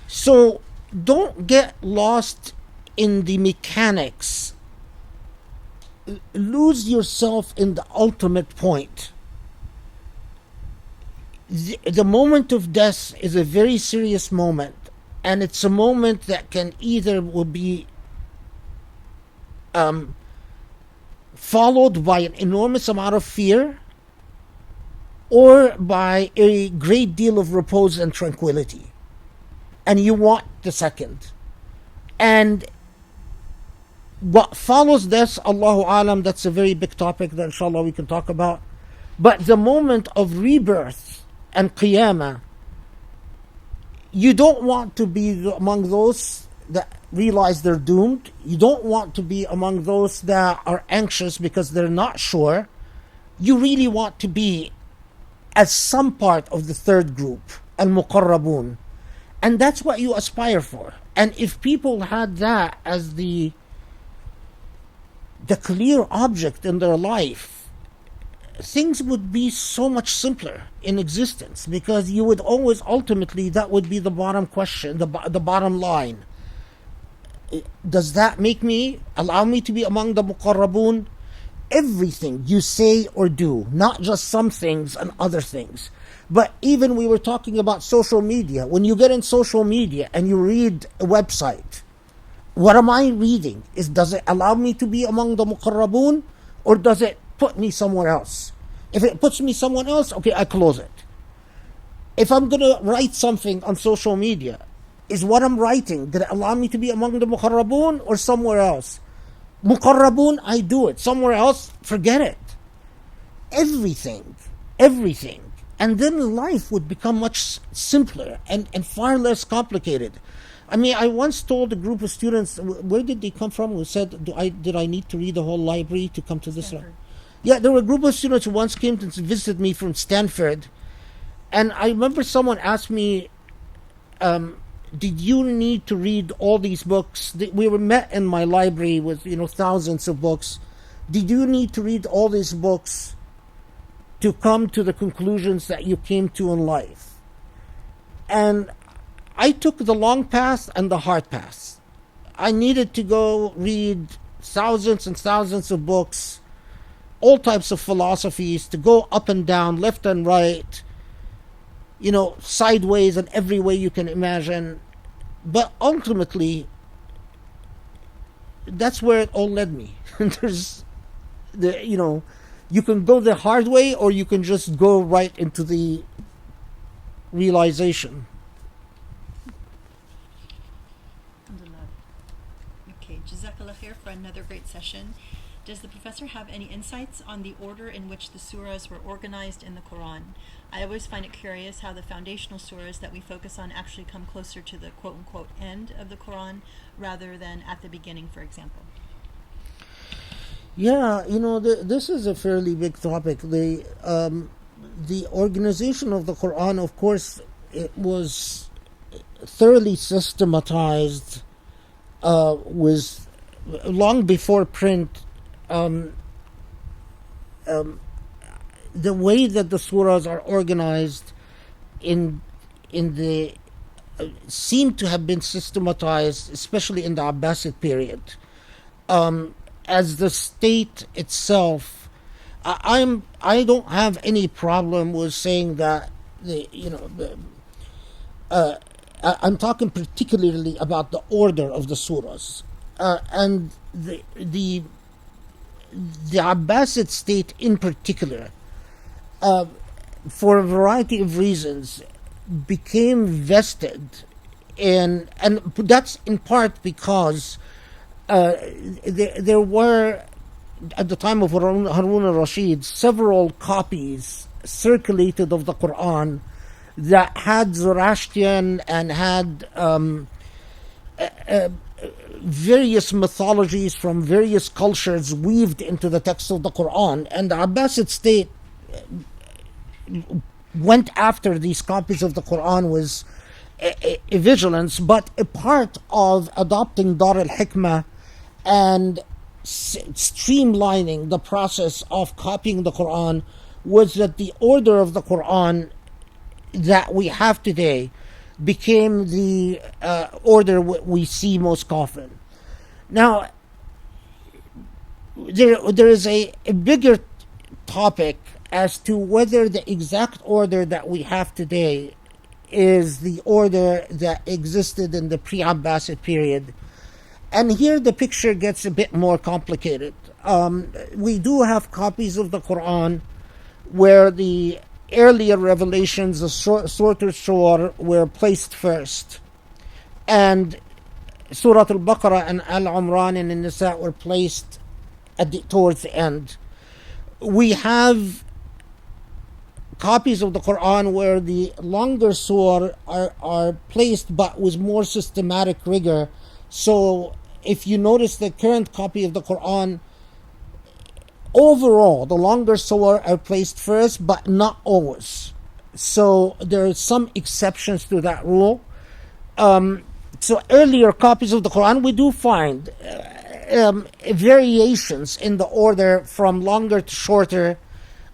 so don't get lost in the mechanics. Lose yourself in the ultimate point. The moment of death is a very serious moment, and it's a moment that will be followed by an enormous amount of fear, or by a great deal of repose and tranquility. And you want the second. And what follows this, Allahu Alam, that's a very big topic that inshallah we can talk about. But the moment of rebirth and qiyamah, you don't want to be among those that realize they're doomed. You don't want to be among those that are anxious because they're not sure. You really want to be as some part of the third group, al-muqarrabun. And that's what you aspire for. And if people had that as the clear object in their life, things would be so much simpler in existence, because you would always, ultimately, that would be the bottom question, the bottom line. Does that allow me to be among the muqarrabun? everything you say or do, not just some things and other things. But even we were talking about social media. When you get in social media and you read a website, what am I reading? Does it allow me to be among the muqarrabun, or does it put me somewhere else? If it puts me somewhere else, okay, I close it. If I'm going to write something on social media, is what I'm writing, did it allow me to be among the muqarrabun or somewhere else? Muqarrabun, I do it. Somewhere else, forget it. Everything. And then life would become much simpler and far less complicated. I mean, I once told a group of students, where did they come from? Who said, did I need to read the whole library to come to this? Yeah, there were a group of students who once came to visit me from Stanford. And I remember someone asked me, did you need to read all these books? We were met in my library with, thousands of books. Did you need to read all these books to come to the conclusions that you came to in life? And I took the long path and the hard path. I needed to go read thousands and thousands of books, all types of philosophies, to go up and down, left and right, sideways in every way you can imagine. But ultimately, that's where it all led me. There's you can go the hard way, or you can just go right into the realization. Okay, Jazakallah khair for another great session. Does the professor have any insights on the order in which the surahs were organized in the Quran? I always find it curious how the foundational surahs that we focus on actually come closer to the quote-unquote end of the Quran rather than at the beginning, for example. Yeah, this is a fairly big topic. The organization of the Quran, of course, it was thoroughly systematized was long before print. The way that the surahs are organized in the seem to have been systematized, especially in the Abbasid period. As the state itself, I don't have any problem with saying that I'm talking particularly about the order of the surahs, and the Abbasid state in particular, for a variety of reasons, became vested in, and that's in part because there were, at the time of Harun al-Rashid, several copies circulated of the Quran that had Zoroastrian and had various mythologies from various cultures weaved into the text of the Quran. And the Abbasid state went after these copies of the Quran with a vigilance, but a part of adopting Dar al-Hikmah and streamlining the process of copying the Quran was that the order of the Quran that we have today became the order we see most often. Now, there is a bigger topic as to whether the exact order that we have today is the order that existed in the pre-Abbasid period. And here the picture gets a bit more complicated. We do have copies of the Quran where the earlier revelations of Surah Al-Shur were placed first, and Surah Al-Baqarah and Al-Imran and An-Nisa were placed towards the end. We have copies of the Quran where the longer surah are placed but with more systematic rigor. So if you notice the current copy of the Quran, overall the longer surah are placed first, but not always. So there are some exceptions to that rule. So earlier copies of the Quran, we do find variations in the order from longer to shorter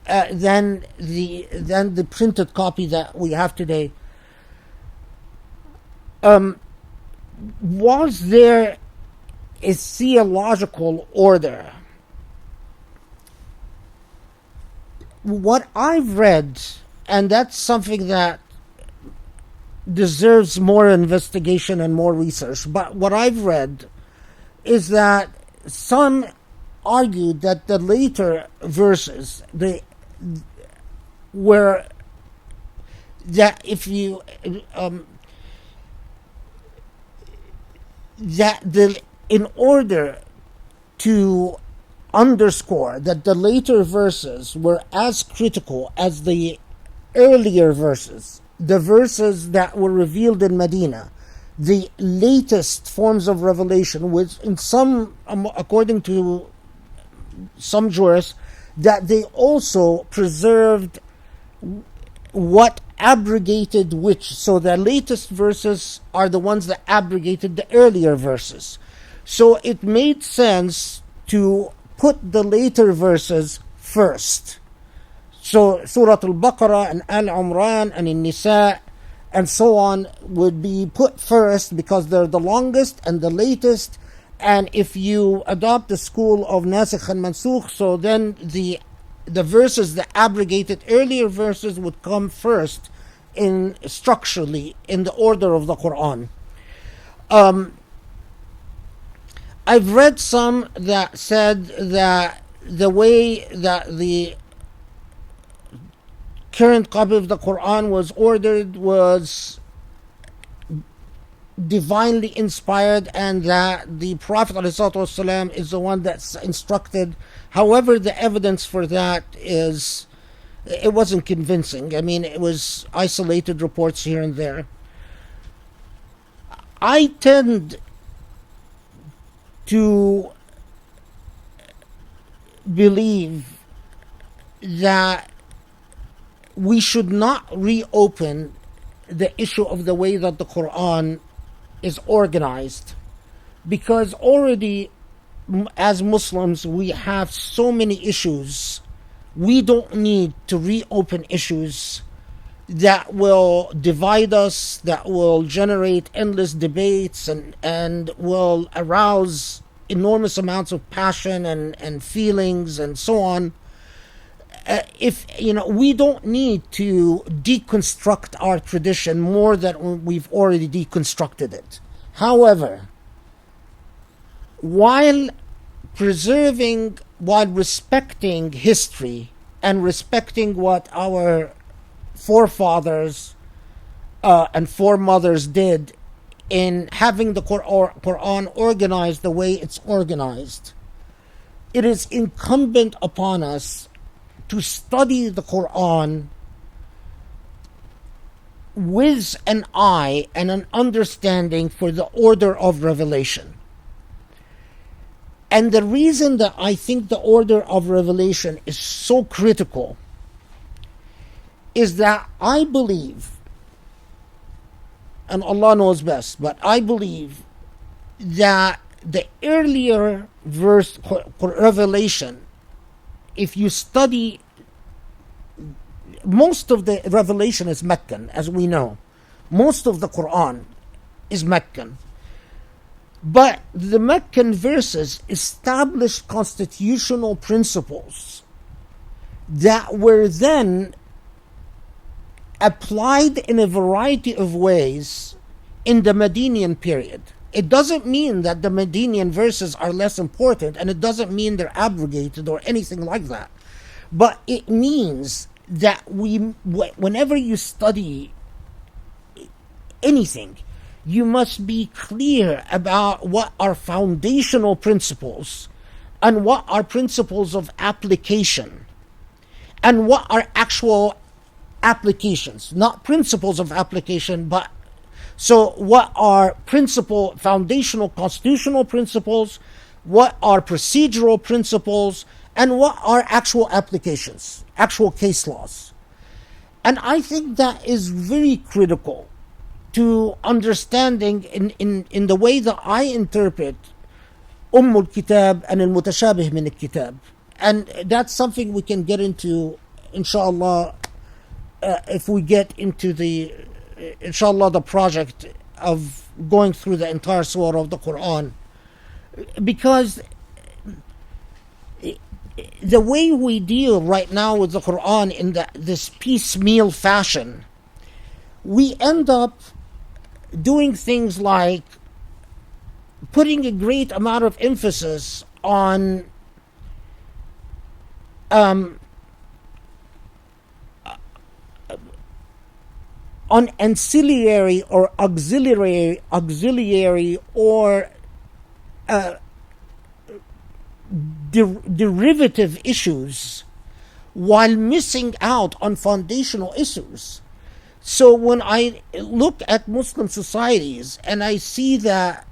than the printed copy that we have today. Was there a theological order what I've read, and that's something that deserves more investigation and more research, but what I've read is that some argued that the later verses, were that if you in order to underscore that the later verses were as critical as the earlier verses, the verses that were revealed in Medina, the latest forms of revelation, which in some, according to some jurists, that they also preserved what abrogated which. So the latest verses are the ones that abrogated the earlier verses. So it made sense to put the later verses first. So Surah Al-Baqarah and Al-Imran and An-Nisa and so on would be put first because they're the longest and the latest. And if you adopt the school of Nasikh and Mansukh, so then the verses that abrogated earlier verses would come first in structurally in the order of the Quran. I've read some that said that the way that the current copy of the Quran was ordered was divinely inspired, and that the Prophet ﷺ is the one that's instructed. However, the evidence for that it wasn't convincing. I mean, it was isolated reports here and there. I tend to believe that we should not reopen the issue of the way that the Quran is organized, because already as Muslims we have so many issues. We don't need to reopen issues that will divide us, that will generate endless debates and will arouse enormous amounts of passion and feelings and so on. We don't need to deconstruct our tradition more than we've already deconstructed it. However, while respecting history and respecting what our forefathers and foremothers did in having the Quran organized the way it's organized, it is incumbent upon us to study the Quran with an eye and an understanding for the order of revelation. And the reason that I think the order of revelation is so critical is that I believe, and Allah knows best, but I believe that the earlier verse revelation, if you study, most of the revelation is Meccan, as we know. Most of the Quran is Meccan. But the Meccan verses established constitutional principles that were then applied in a variety of ways in the Medinian period. It doesn't mean that the Medinian verses are less important, and it doesn't mean they're abrogated or anything like that. But it means that whenever you study anything, you must be clear about what are foundational principles and what are principles of application and what are actual applications, not principles of application, but so what are foundational constitutional principles, what are procedural principles, and what are actual applications, actual case laws. And I think that is very critical to understanding in the way that I interpret al-Kitab and al-Mutashabih min al-Kitab. And that's something we can get into, inshallah, if we get into the project of going through the entire surah of the Quran. Because the way we deal right now with the Quran in this piecemeal fashion, we end up doing things like putting a great amount of emphasis on ancillary or auxiliary or derivative issues, while missing out on foundational issues. So when I look at Muslim societies and I see that,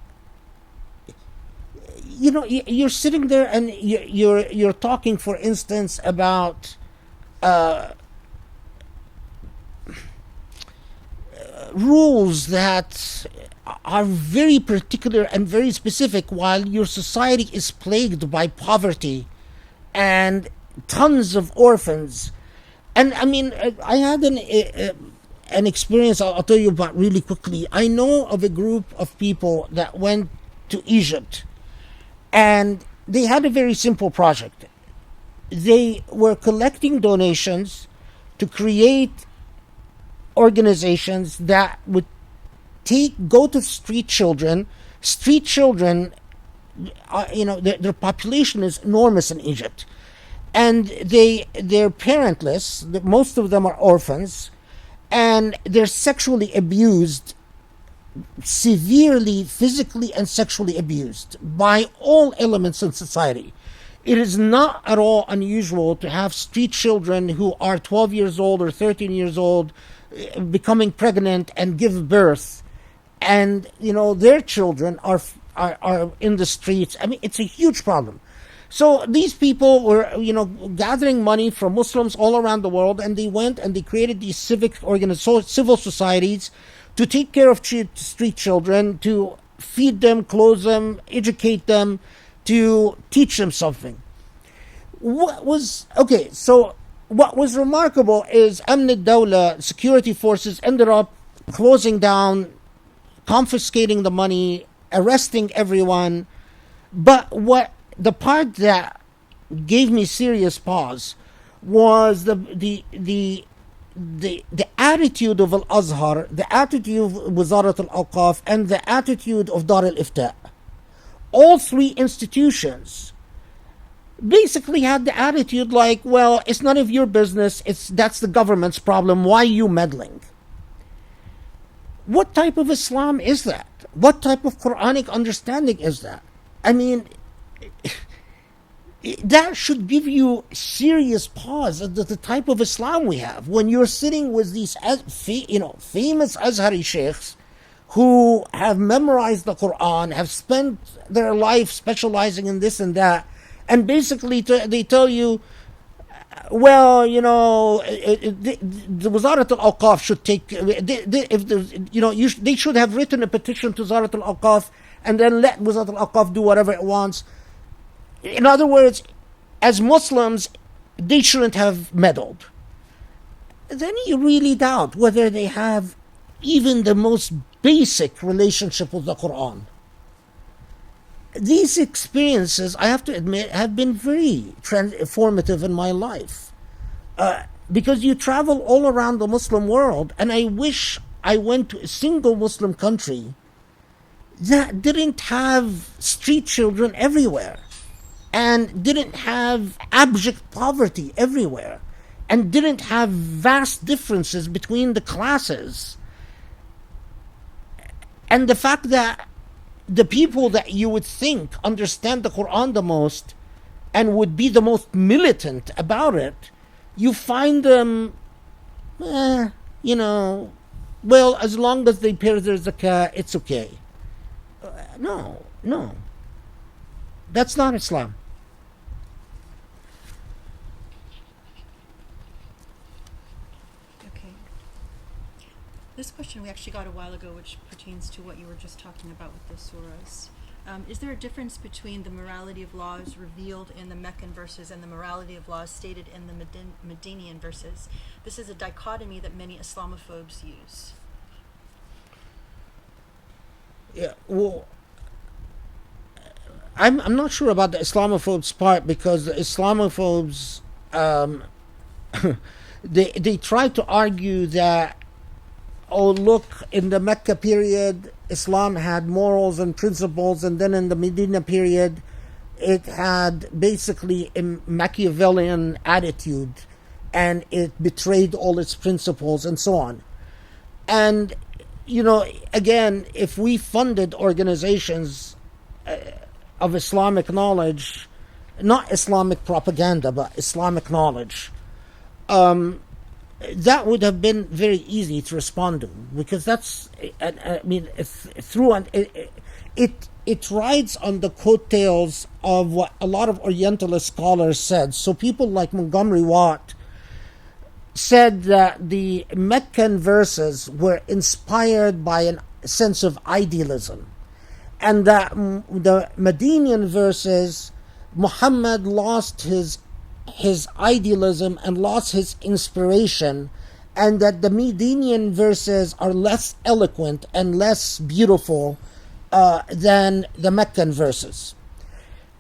you're sitting there and you're talking, for instance, about rules that are very particular and very specific, while your society is plagued by poverty and tons of orphans. And I mean, I had an experience I'll tell you about really quickly. I know of a group of people that went to Egypt, and they had a very simple project. They were collecting donations to create organizations that would go to street children. Street children, their population is enormous in Egypt, and they're parentless. Most of them are orphans, and they're sexually abused, severely physically and sexually abused by all elements in society. It is not at all unusual to have street children who are 12 years old or 13 years old becoming pregnant and give birth, and their children are in the streets. I mean, it's a huge problem. So these people were gathering money from Muslims all around the world, and they went and they created these civil societies to take care of street children, to feed them, clothe them, educate them, to teach them something. What was remarkable is Amn al-Dawla, security forces, ended up closing down, confiscating the money, arresting everyone. But the part that gave me serious pause was the attitude of Al-Azhar, the attitude of Wazarat al-Awqaf, and the attitude of Dar al-Ifta. All three institutions basically had the attitude like, well, it's none of your business, that's the government's problem, why are you meddling? What type of Islam is that? What type of Quranic understanding is that? I mean, that should give you serious pause at the type of Islam we have. When you're sitting with these famous Azhari sheikhs who have memorized the Quran, have spent their life specializing in this and that, and basically they tell you, well, the Wazarat al-Awqaf should take, they should have written a petition to Wazarat al-Awqaf and then let Wazarat al-Awqaf do whatever it wants. In other words, as Muslims, they shouldn't have meddled. Then you really doubt whether they have even the most basic relationship with the Quran. These experiences, I have to admit, have been very formative in my life. Because you travel all around the Muslim world, and I wish I went to a single Muslim country that didn't have street children everywhere, and didn't have abject poverty everywhere, and didn't have vast differences between the classes. And the fact that the people that you would think understand the Quran the most and would be the most militant about it, you find them, well, as long as they pay their zakah, it's okay. No. That's not Islam. This question we actually got a while ago, which pertains to what you were just talking about with the surahs. Is there a difference between the morality of laws revealed in the Meccan verses and the morality of laws stated in the Medinian verses? This is a dichotomy that many Islamophobes use. Yeah, well, I'm not sure about the Islamophobes part, because the Islamophobes, they try to argue that, oh, look, in the Mecca period, Islam had morals and principles, and then in the Medina period, it had basically a Machiavellian attitude, and it betrayed all its principles, and so on. And, again, if we funded organizations of Islamic knowledge, not Islamic propaganda, but Islamic knowledge, that would have been very easy to respond to, because that's, I mean, it rides on the coattails of what a lot of Orientalist scholars said. So people like Montgomery Watt said that the Meccan verses were inspired by a sense of idealism, and that the Medinian verses, Muhammad lost his idealism and lost his inspiration, and that the Medinian verses are less eloquent and less beautiful than the Meccan verses.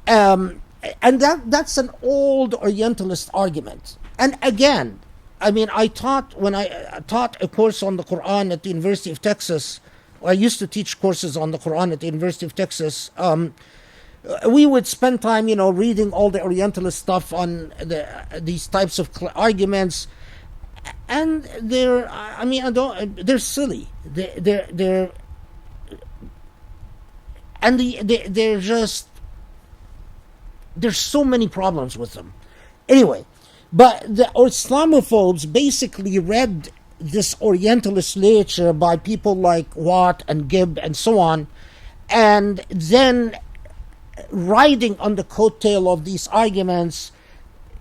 And that's an old Orientalist argument. And again, I mean, when I taught a course on the Quran at the University of Texas, I used to teach courses on the Quran at the University of Texas. We would spend time, reading all the Orientalist stuff on these types of arguments, and they're silly. They're just, there's so many problems with them. Anyway, but the Islamophobes basically read this Orientalist literature by people like Watt and Gibb and so on, and then, riding on the coattail of these arguments,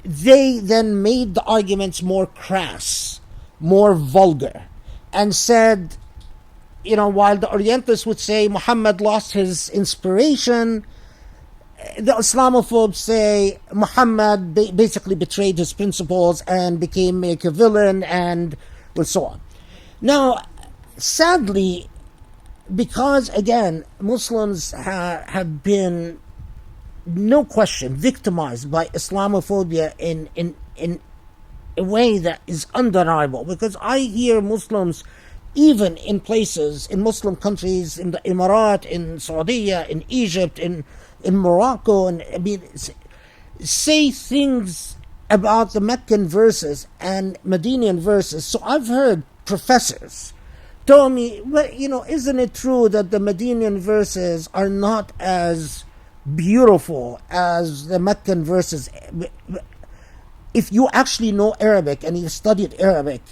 they then made the arguments more crass, more vulgar, and said, while the Orientalists would say Muhammad lost his inspiration, the Islamophobes say Muhammad basically betrayed his principles and became Machiavellian, and so on. Now, sadly, because, again, Muslims have been, no question, victimized by Islamophobia in a way that is undeniable. Because I hear Muslims, even in places, in Muslim countries, in the Emirat, in Saudi, in Egypt, in Morocco, and say things about the Meccan verses and Medinian verses. So I've heard professors tell me, well, isn't it true that the Medinian verses are not as beautiful as the Meccan verses? If you actually know Arabic and you studied Arabic,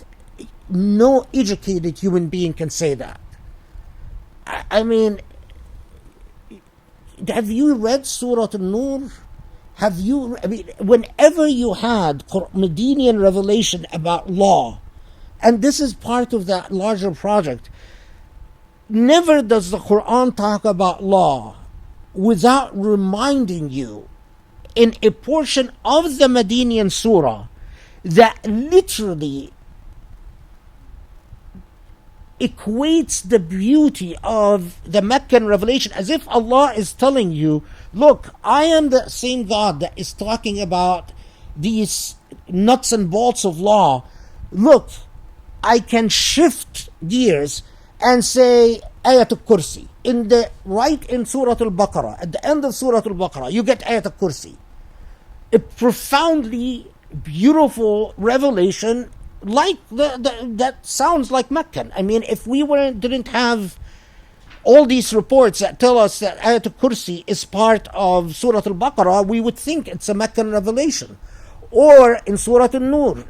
no educated human being can say that. I mean, have you read Surah An-Nur? Whenever you had Medinian revelation about law, and this is part of that larger project, never does the Quran talk about law without reminding you in a portion of the Medinian surah that literally equates the beauty of the Meccan revelation, as if Allah is telling you, look, I am the same God that is talking about these nuts and bolts of law. Look, I can shift gears and say Ayat al-Kursi. Right in Surah Al-Baqarah, at the end of Surah Al-Baqarah, you get Ayat al-Kursi. A profoundly beautiful revelation, like that sounds like Meccan. I mean, if we didn't have all these reports that tell us that Ayat al-Kursi is part of Surah Al-Baqarah, we would think it's a Meccan revelation. Or in Surah An-Nur,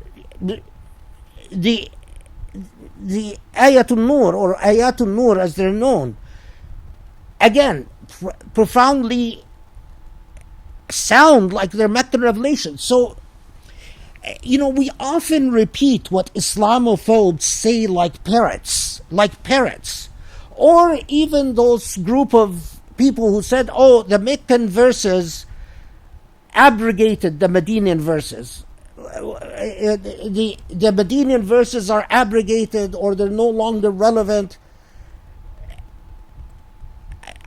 the Ayat al-Nur, or Ayat al-Nur as they're known, again, profoundly sound like their Meccan revelation. So, we often repeat what Islamophobes say like parrots. Or even those group of people who said, oh, the Meccan verses abrogated the Medinian verses. The Medinian verses are abrogated, or they're no longer relevant.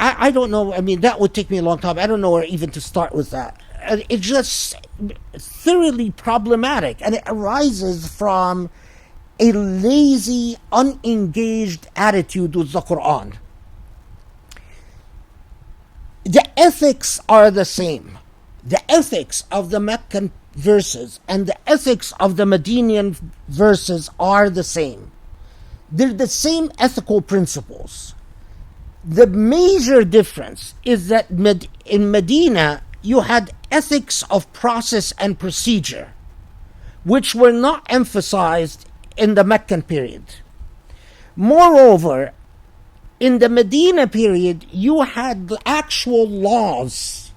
I don't know. I mean, that would take me a long time. I don't know where even to start with that. It's just thoroughly problematic, and it arises from a lazy, unengaged attitude with the Quran. The ethics are the same. The ethics of the Meccan verses and the ethics of the Medinian verses are the same. They're the same ethical principles. The major difference is that in Medina, you had ethics of process and procedure, which were not emphasized in the Meccan period. Moreover, in the Medina period, you had the actual laws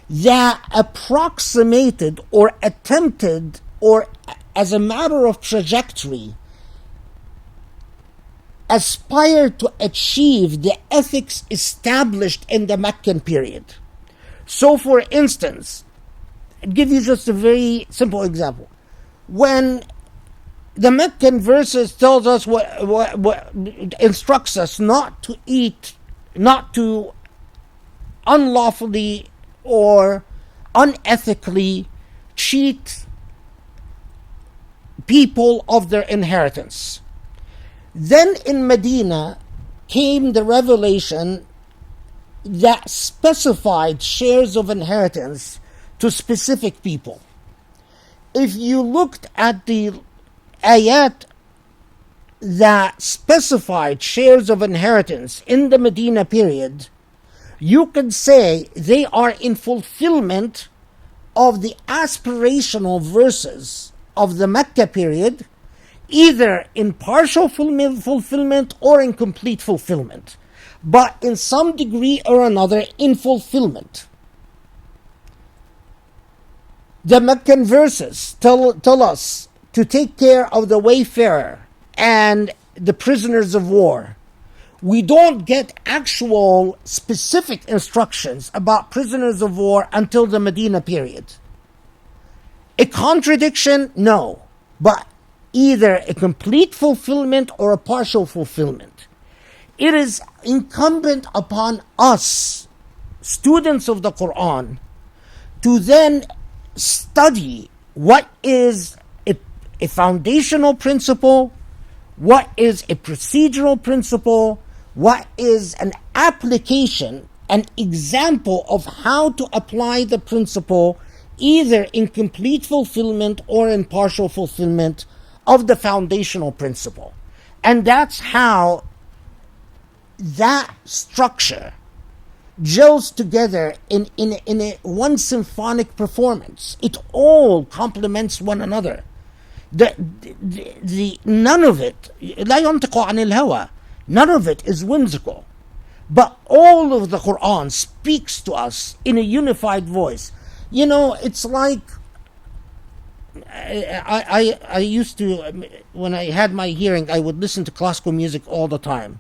that approximated or attempted, or as a matter of trajectory, aspired to achieve the ethics established in the Meccan period. So, for instance, I'll give you just a very simple example. When the Meccan verses tells us what instructs us not to eat, not to unlawfully or unethically cheat people of their inheritance. Then in Medina came the revelation that specified shares of inheritance to specific people. If you looked at the ayat that specified shares of inheritance in the Medina period, you could say they are in fulfillment of the aspirational verses of the Mecca period, either in partial fulfillment or in complete fulfillment, but in some degree or another in fulfillment. The Meccan verses tell us to take care of the wayfarer and the prisoners of war. We don't get actual specific instructions about prisoners of war until the Medina period. A contradiction? No. But either a complete fulfillment or a partial fulfillment. It is incumbent upon us, students of the Quran, to then study what is a foundational principle, what is a procedural principle, what is an application, an example of how to apply the principle either in complete fulfillment or in partial fulfillment of the foundational principle. And that's how that structure gels together in a one symphonic performance. It all complements one another. None of it, لا ينطق عن الهوى, none of it is whimsical. But all of the Quran speaks to us in a unified voice. You know, it's like I used to, when I had my hearing, I would listen to classical music all the time.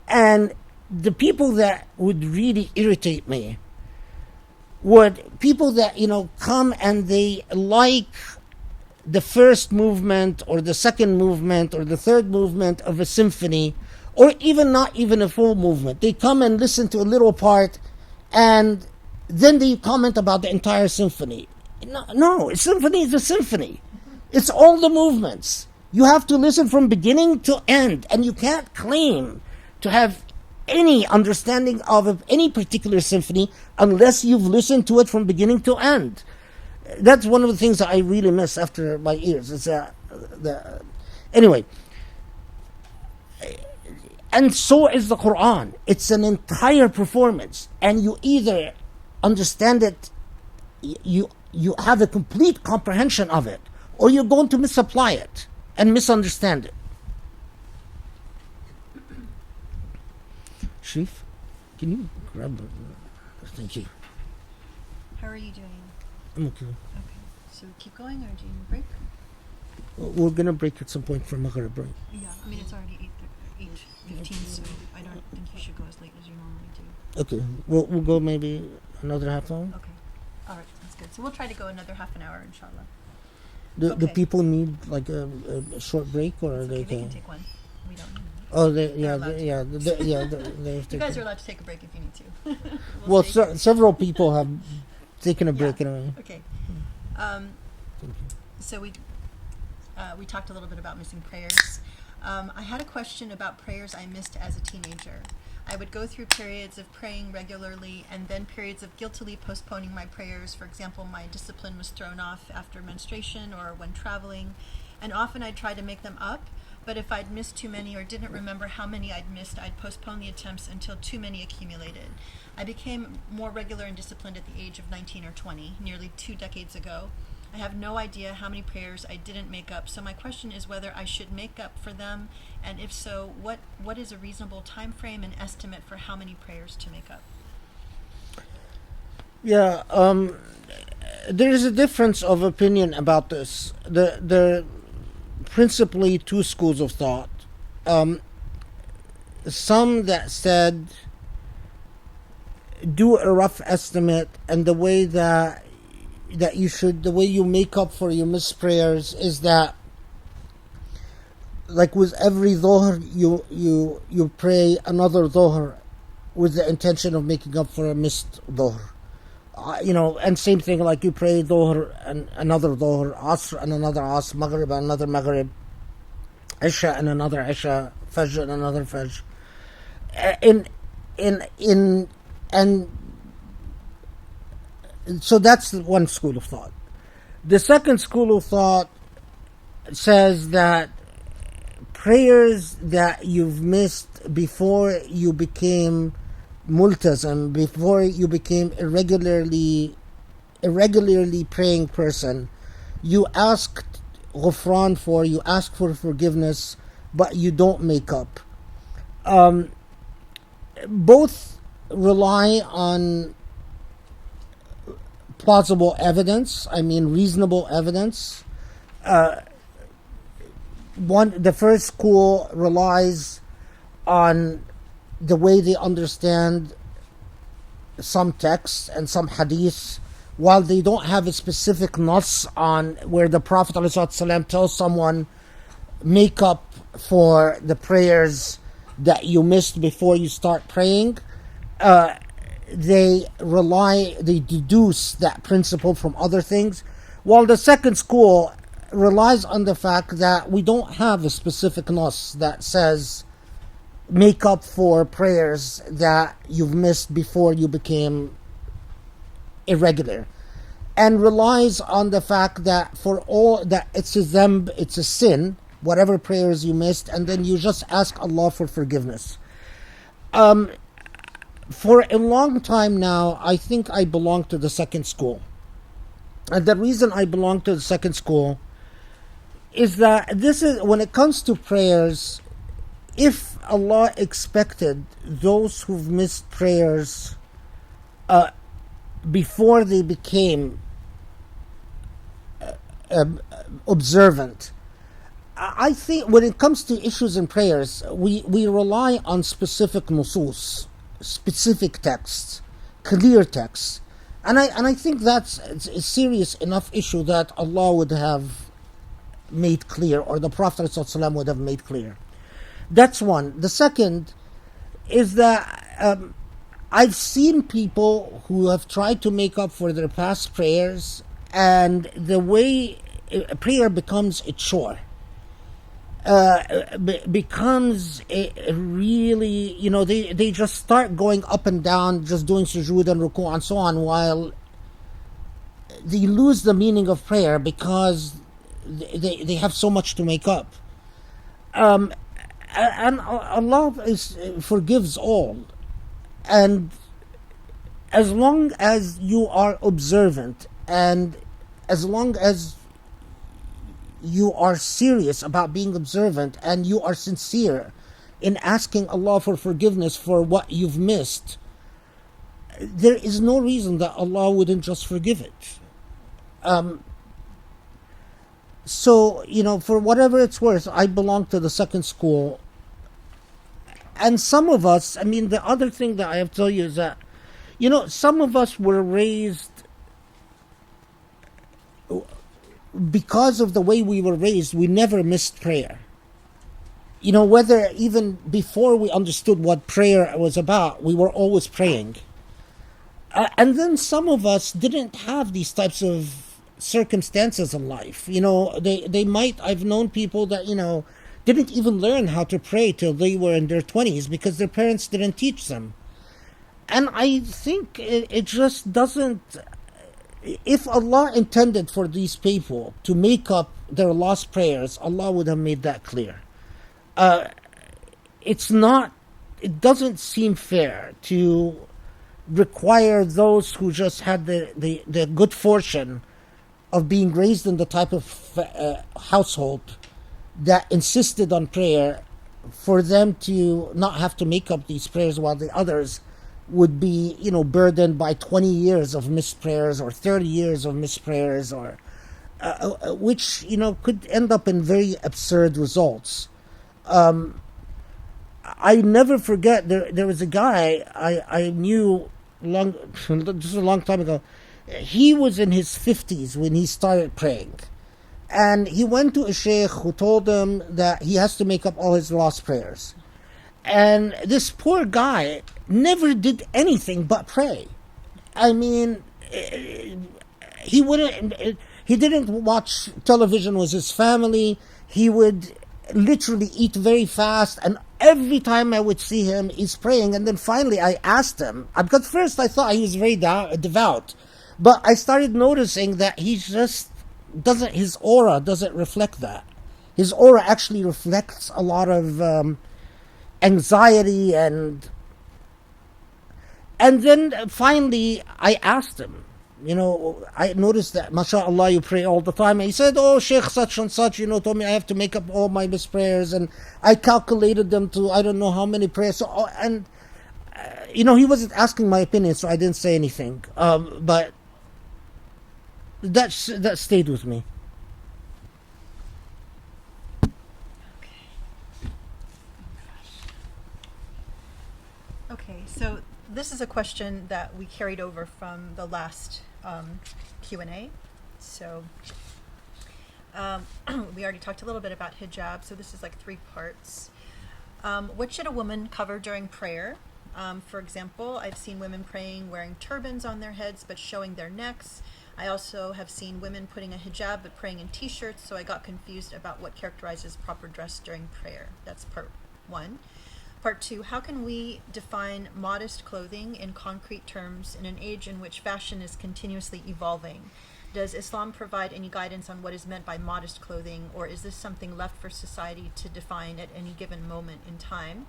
And the people that would really irritate me would people that, come and they like the first movement or the second movement or the third movement of a symphony, or even not even a full movement. They come and listen to a little part and then they comment about the entire symphony. No, a symphony is a symphony. It's all the movements. You have to listen from beginning to end, and you can't claim to have any understanding of any particular symphony unless you've listened to it from beginning to end. That's one of the things that I really miss after my ears. It's anyway. And so is the Quran. It's an entire performance, and you either understand it, you have a complete comprehension of it, or you're going to misapply it and misunderstand it. Sharif, can you grab the... Thank you. How are you doing? I'm okay. Okay. So keep going, or do you need a break? We're going to break at some point for Maghrib break. Yeah, I mean, it's already 8:15, so I don't think you should go as late as you normally do. Okay. We'll go maybe another half hour. Okay. All right, that's good. So we'll try to go another half an hour, inshallah. Do Okay. people need like a short break, or are they Okay, they okay? can take one. We don't. Oh, They're allowed to. they have You guys to. are allowed to take a break if you need to. Well, see. several people have taken a break Yeah. anyway. Okay. So we talked a little bit about missing prayers. I had a question about prayers I missed as a teenager. I would go through periods of praying regularly and then periods of guiltily postponing my prayers. For example, my discipline was thrown off after menstruation or when traveling, and often I'd try to make them up, but if I'd missed too many or didn't remember how many I'd missed, I'd postpone the attempts until too many accumulated. I became more regular and disciplined at the age of 19 or 20, nearly 2 decades ago. I have no idea how many prayers I didn't make up, so my question is whether I should make up for them, and if so, what is a reasonable time frame and estimate for how many prayers to make up? Yeah, there is a difference of opinion about this. There are principally two schools of thought. Some that said do a rough estimate, and the way the way you make up for your missed prayers is that, like with every dhuhr, you pray another dhuhr with the intention of making up for a missed dhuhr. And same thing, like you pray dhuhr and another dhuhr, asr and another asr, maghrib and another maghrib, isha and another isha, fajr and another fajr. And so that's one school of thought. The second school of thought says that prayers that you've missed before you became multazam, before you became irregularly praying person, you asked ghufran for, you ask for forgiveness, but you don't make up. Both rely on plausible evidence, reasonable evidence. The first school relies on the way they understand some texts and some hadiths, while they don't have a specific nas on where the Prophet ﷺ tells someone, make up for the prayers that you missed before you start praying. They deduce that principle from other things, while the second school relies on the fact that we don't have a specific nas that says make up for prayers that you've missed before you became irregular, and relies on the fact that for all that it's a sin, whatever prayers you missed, and then you just ask Allah for forgiveness. For a long time now, I think I belong to the second school. And the reason I belong to the second school is that when it comes to prayers, if Allah expected those who've missed prayers before they became observant, I think when it comes to issues in prayers, we rely on specific nusus, specific texts, clear texts, and I think that's a serious enough issue that Allah would have made clear, or the Prophet ﷺ would have made clear. That's one. The second is that I've seen people who have tried to make up for their past prayers, and the way a prayer becomes a chore. Becomes a really, they just start going up and down, just doing sujood and ruku and so on, while they lose the meaning of prayer because they have so much to make up. And Allah forgives all, and as long as you are observant, and as long as you are serious about being observant, and you are sincere in asking Allah for forgiveness for what you've missed, there is no reason that Allah wouldn't just forgive it. So, for whatever it's worth, I belong to the second school. And some of us, the other thing that I have to tell you is that, some of us were raised, because of the way we were raised, we never missed prayer. whether even before we understood what prayer was about, we were always praying. And then some of us didn't have these types of circumstances in life. They might, I've known people that, didn't even learn how to pray till they were in their 20s because their parents didn't teach them. And I think it just doesn't. If Allah intended for these people to make up their lost prayers, Allah would have made that clear. It's not. It doesn't seem fair to require those who just had the good fortune of being raised in the type of household that insisted on prayer, for them to not have to make up these prayers, while the others would be, burdened by 20 years of missed prayers or 30 years of missed prayers, or which, could end up in very absurd results. I never forget, there was a guy I knew just a long time ago. He was in his 50s when he started praying. And he went to a sheikh who told him that he has to make up all his lost prayers. And this poor guy never did anything but pray. I mean, he didn't watch television with his family. He would literally eat very fast, and every time I would see him, he's praying. And then finally I asked him, because first I thought he was very devout, but I started noticing that he just his aura doesn't reflect that. His aura actually reflects a lot of anxiety, and then finally I asked him, I noticed that, mashallah, you pray all the time. And he said, oh, Sheikh such and such, told me I have to make up all my missed prayers, and I calculated them to I don't know how many prayers. So, he wasn't asking my opinion, so I didn't say anything. But that stayed with me. Okay, so this is a question that we carried over from the last Q&A. So we already talked a little bit about hijab, so this is like 3 parts. What should a woman cover during prayer? For example, I've seen women praying wearing turbans on their heads but showing their necks. I also have seen women putting a hijab but praying in t-shirts, so I got confused about what characterizes proper dress during prayer. That's part 1. Part 2, how can we define modest clothing in concrete terms in an age in which fashion is continuously evolving? Does Islam provide any guidance on what is meant by modest clothing, or is this something left for society to define at any given moment in time?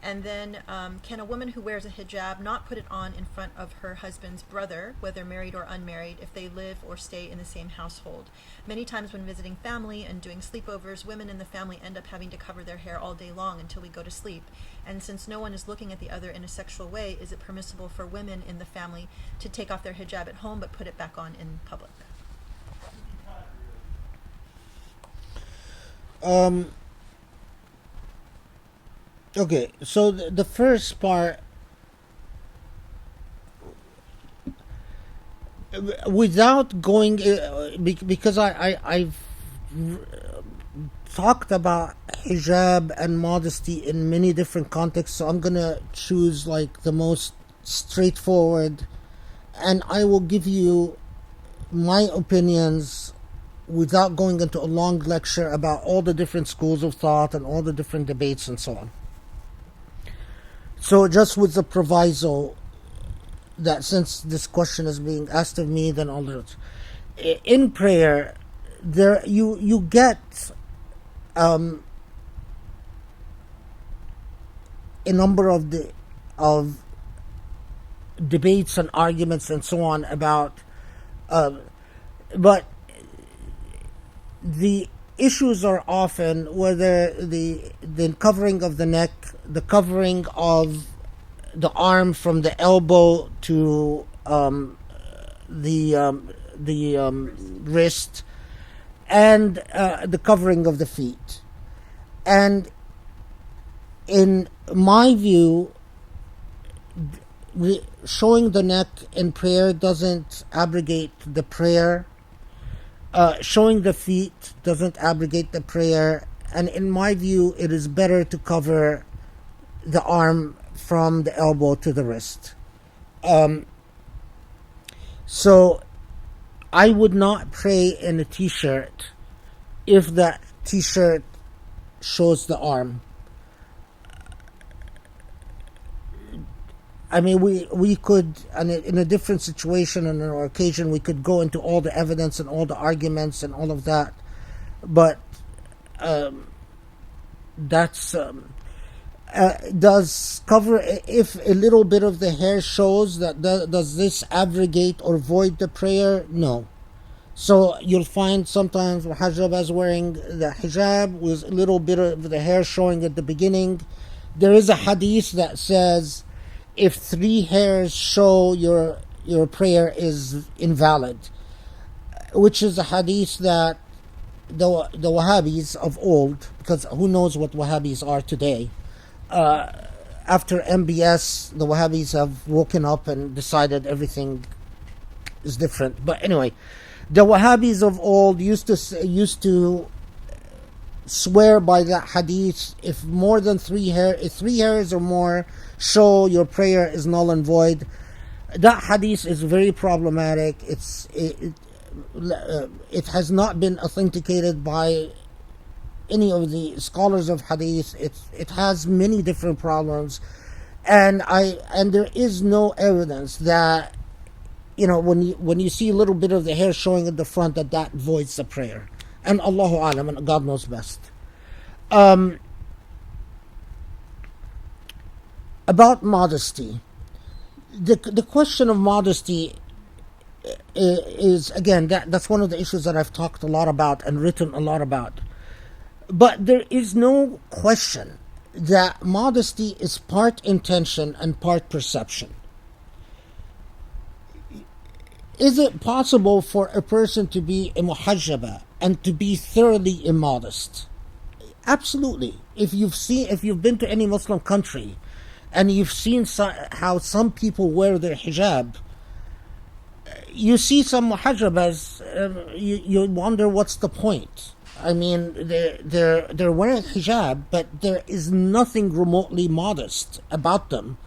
And then, can a woman who wears a hijab not put it on in front of her husband's brother, whether married or unmarried, if they live or stay in the same household? Many times when visiting family and doing sleepovers, women in the family end up having to cover their hair all day long until we go to sleep. And since no one is looking at the other in a sexual way, is it permissible for women in the family to take off their hijab at home but put it back on in public? Okay, so the first part, without going, because I've talked about hijab and modesty in many different contexts, so I'm gonna choose like the most straightforward, and I will give you my opinions without going into a long lecture about all the different schools of thought and all the different debates and so on. So just with the proviso that since this question is being asked of me, then I'll do it. In prayer, there you get a number of debates and arguments and so on about, but the issues are often whether the covering of the neck, the covering of the arm from the elbow to the wrist, and the covering of the feet. And in my view, showing the neck in prayer doesn't abrogate the prayer. Showing the feet doesn't abrogate the prayer, and in my view, it is better to cover the arm from the elbow to the wrist. So I would not pray in a t-shirt if that t-shirt shows the arm. I mean, we could, and in a different situation and an occasion, we could go into all the evidence and all the arguments and all of that. But that's does cover, if a little bit of the hair shows that, does this abrogate or void the prayer? No. So you'll find sometimes muhajjabas wearing the hijab with a little bit of the hair showing at the beginning. There is a hadith that says if 3 hairs show, your prayer is invalid, which is a hadith that the Wahhabis of old, because who knows what Wahhabis are today, after MBS, the Wahhabis have woken up and decided everything is different. But anyway, the Wahhabis of old used to swear by that hadith: if more than 3 hairs or more show, your prayer is null and void. That hadith is very problematic. It has not been authenticated by any of the scholars of hadith. It has many different problems, and there is no evidence that, when you see a little bit of the hair showing at the front, that voids the prayer. And Allahu Alam, and God knows best. About modesty, the question of modesty is again, that's one of the issues that I've talked a lot about and written a lot about. But there is no question that modesty is part intention and part perception. Is it possible for a person to be a muhajjaba and to be thoroughly immodest? Absolutely. If you've been to any Muslim country and you've seen how some people wear their hijab, you see some muhajjabas, you wonder what's the point. I mean, they're wearing hijab, but there is nothing remotely modest about them.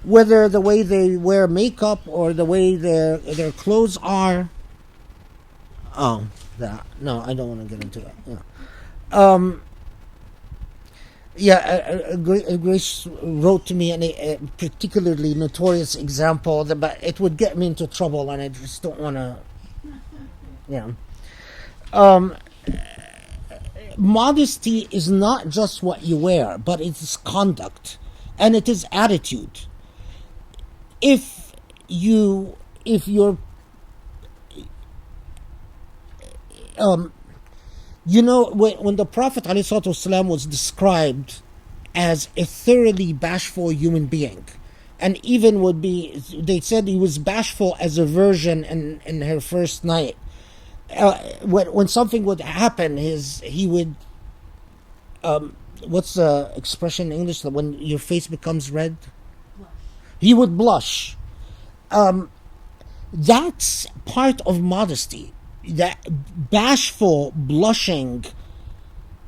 Whether the way they wear makeup or the way their clothes are. Oh, that. No, I don't want to get into that. Grace wrote to me a particularly notorious example, but it would get me into trouble, and I just don't want to. Modesty is not just what you wear, but it is conduct, and it is attitude. If you're when the Prophet ﷺ was described as a thoroughly bashful human being, and even they said he was bashful as a virgin in her first night. When something would happen, he would what's the expression in English, that when your face becomes red? He would blush. That's part of modesty. That bashful, blushing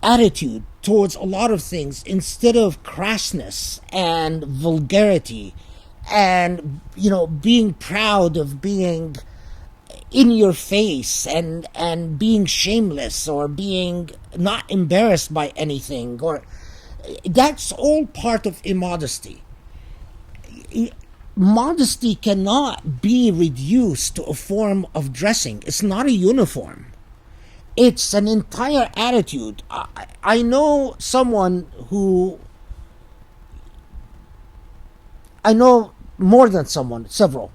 attitude towards a lot of things, instead of crassness and vulgarity and being proud of being in your face and being shameless or being not embarrassed by anything, or that's all part of immodesty. Modesty cannot be reduced to a form of dressing. It's not a uniform. It's an entire attitude. I know more than someone, several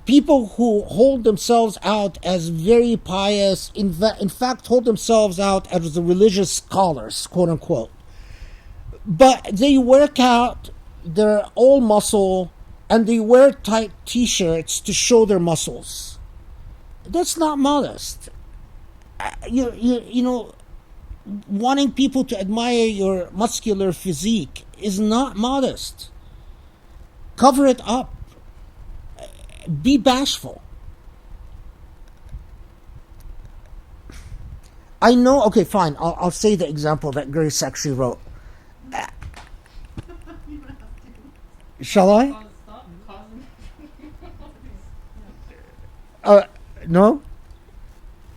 people who hold themselves out as very pious, in fact hold themselves out as the religious scholars, quote unquote. But they work out, they're all muscle, and they wear tight t-shirts to show their muscles. That's not modest. Wanting people to admire your muscular physique is not modest. Cover it up. Be bashful. I know. Okay, fine. I'll say the example that Grace actually wrote. Shall I? No.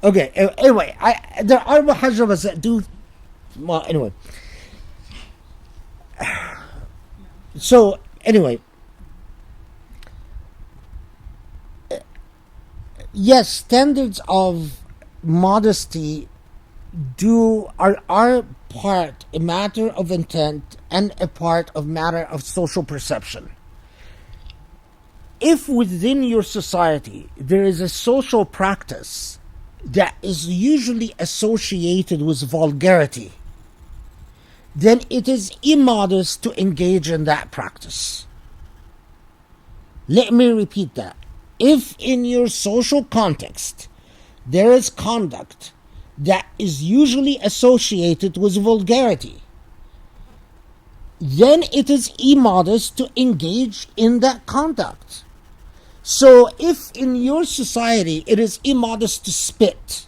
Okay. Anyway, there are muhajjabas that do. Well, anyway. So anyway, yes, standards of modesty are part a matter of intent and a part of matter of social perception. If within your society there is a social practice that is usually associated with vulgarity, then it is immodest to engage in that practice. Let me repeat that. If in your social context there is conduct that is usually associated with vulgarity, then it is immodest to engage in that conduct. So if in your society it is immodest to spit,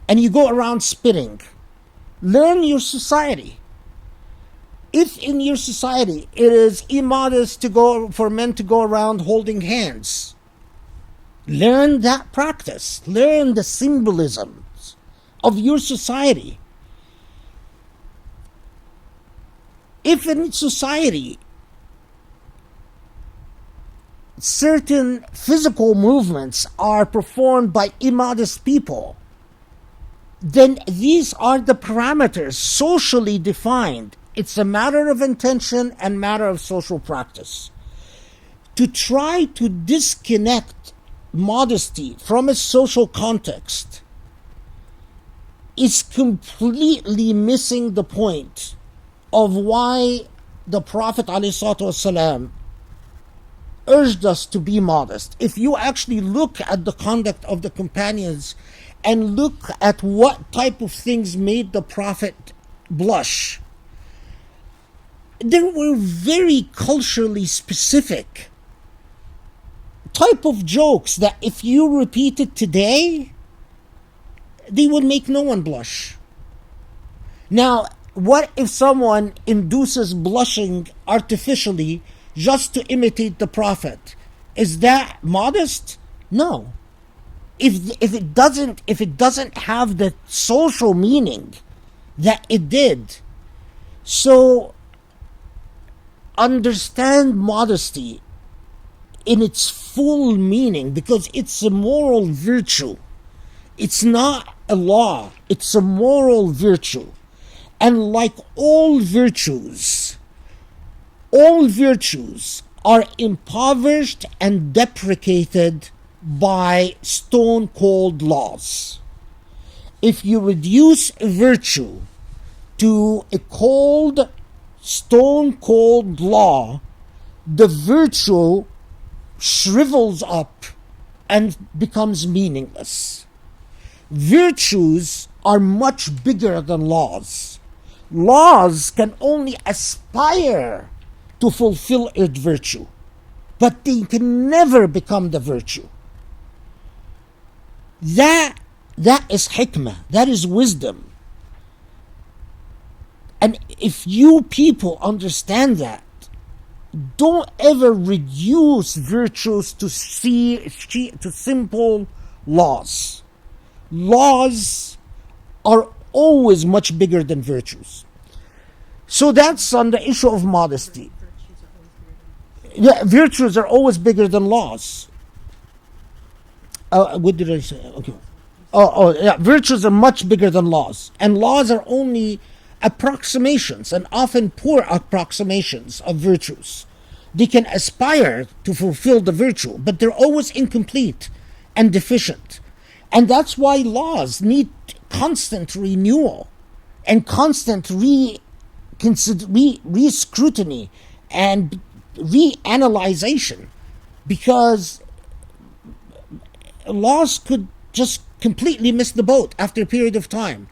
and you go around spitting, learn your society. If in your society it is immodest for men to go around holding hands, learn that practice. Learn the symbolisms of your society. If in society certain physical movements are performed by immodest people, then these are the parameters socially defined. It's a matter of intention and matter of social practice. To try to disconnect modesty from a social context is completely missing the point of why the Prophet ﷺ urged us to be modest. If you actually look at the conduct of the companions and look at what type of things made the Prophet blush, there were very culturally specific type of jokes that if you repeated today, they would make no one blush. Now, what if someone induces blushing artificially just to imitate the Prophet? Is that modest? No. If it doesn't have the social meaning that it did. So understand modesty in its full meaning, because it's a moral virtue. It's not a law, it's a moral virtue. And like all virtues are impoverished and deprecated by stone-cold laws. If you reduce virtue to a cold, stone-cold law, the virtue shrivels up and becomes meaningless. Virtues are much bigger than laws. Laws can only aspire to fulfill its virtue, but they can never become the virtue. That is hikmah, that is wisdom. And if you people understand that, don't ever reduce virtues to simple laws. Laws are always much bigger than virtues. So that's on the issue of modesty. Yeah, virtues are always bigger than laws. What did I say? Okay. Yeah, virtues are much bigger than laws. And laws are only approximations, and often poor approximations of virtues. They can aspire to fulfill the virtue, but they're always incomplete and deficient. And that's why laws need constant renewal and constant re-scrutiny and reanalyzation, because laws could just completely miss the boat after a period of time.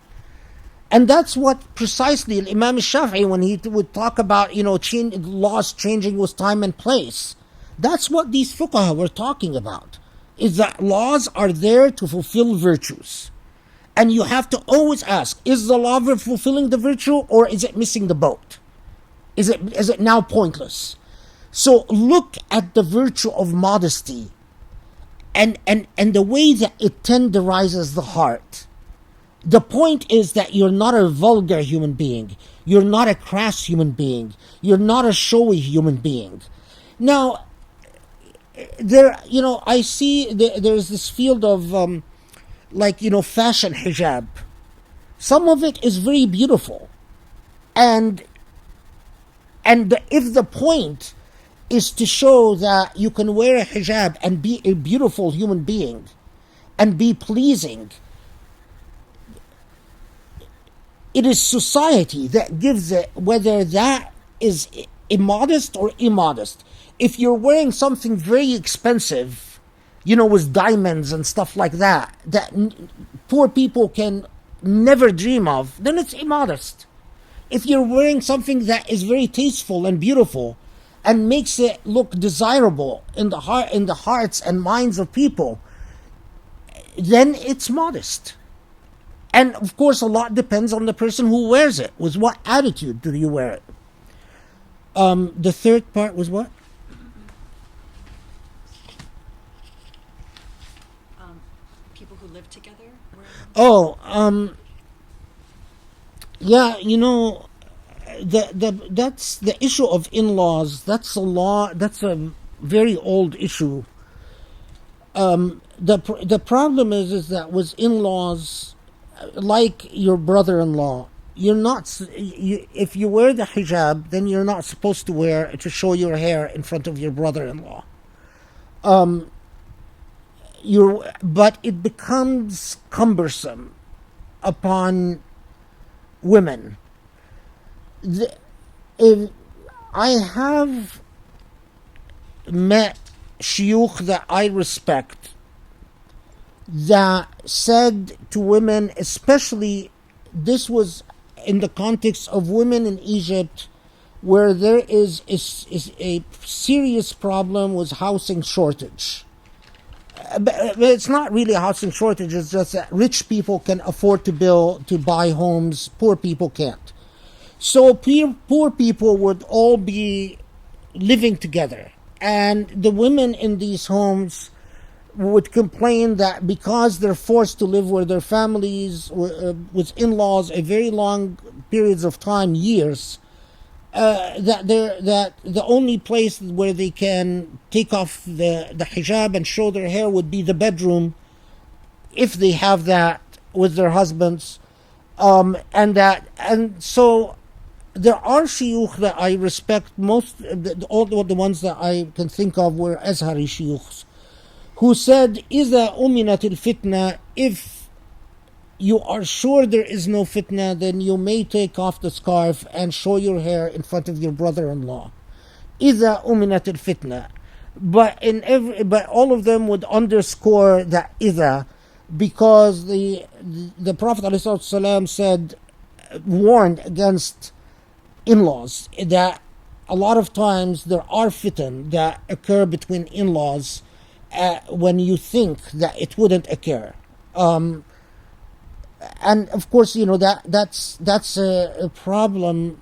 And that's what precisely Imam Shafi'i, when he would talk about, laws changing with time and place, that's what these fuqaha were talking about, is that laws are there to fulfill virtues. And you have to always ask, is the lover fulfilling the virtue, or is it missing the boat? Is it now pointless? So look at the virtue of modesty and the way that it tenderizes the heart. The point is that you're not a vulgar human being. You're not a crass human being. You're not a showy human being. Now, I see there's this field of fashion hijab. Some of it is very beautiful, and if the point is to show that you can wear a hijab and be a beautiful human being and be pleasing, it is society that gives it whether that is immodest or immodest. If you're wearing something very expensive, with diamonds and stuff like that poor people can never dream of, then it's immodest. If you're wearing something that is very tasteful and beautiful and makes it look desirable in the hearts and minds of people, then it's modest. And of course, a lot depends on the person who wears it. With what attitude do you wear it? The third part was what? People who live together. Yeah, that's the issue of in-laws. That's a very old issue. The problem is that with in-laws, like your brother-in-law, if you wear the hijab, then you're not supposed to wear to show your hair in front of your brother-in-law. But it becomes cumbersome upon women. I have met shuyukh that I respect that said to women, especially this was in the context of women in Egypt, where there is a serious problem with housing shortage. But it's not really a housing shortage, it's just that rich people can afford to buy homes, poor people can't. So poor people would all be living together, and the women in these homes would complain that because they're forced to live with their families, with in-laws, a very long periods of time, years, that the only place where they can take off the hijab and show their hair would be the bedroom, if they have that with their husbands, and so there are shuyukh that I respect most. All the ones that I can think of were Azhari shuyukhs, who said, إِذَا أُمِنَتِ الْفِتْنَةِ, if you are sure there is no fitna, then you may take off the scarf and show your hair in front of your brother-in-law. إِذَا أُمِنَتِ الْفِتْنَةِ. But all of them would underscore that إِذَا, because the Prophet ﷺ said, warned against in-laws, that a lot of times there are fitan that occur between in-laws when you think that it wouldn't occur. And of course, that's a problem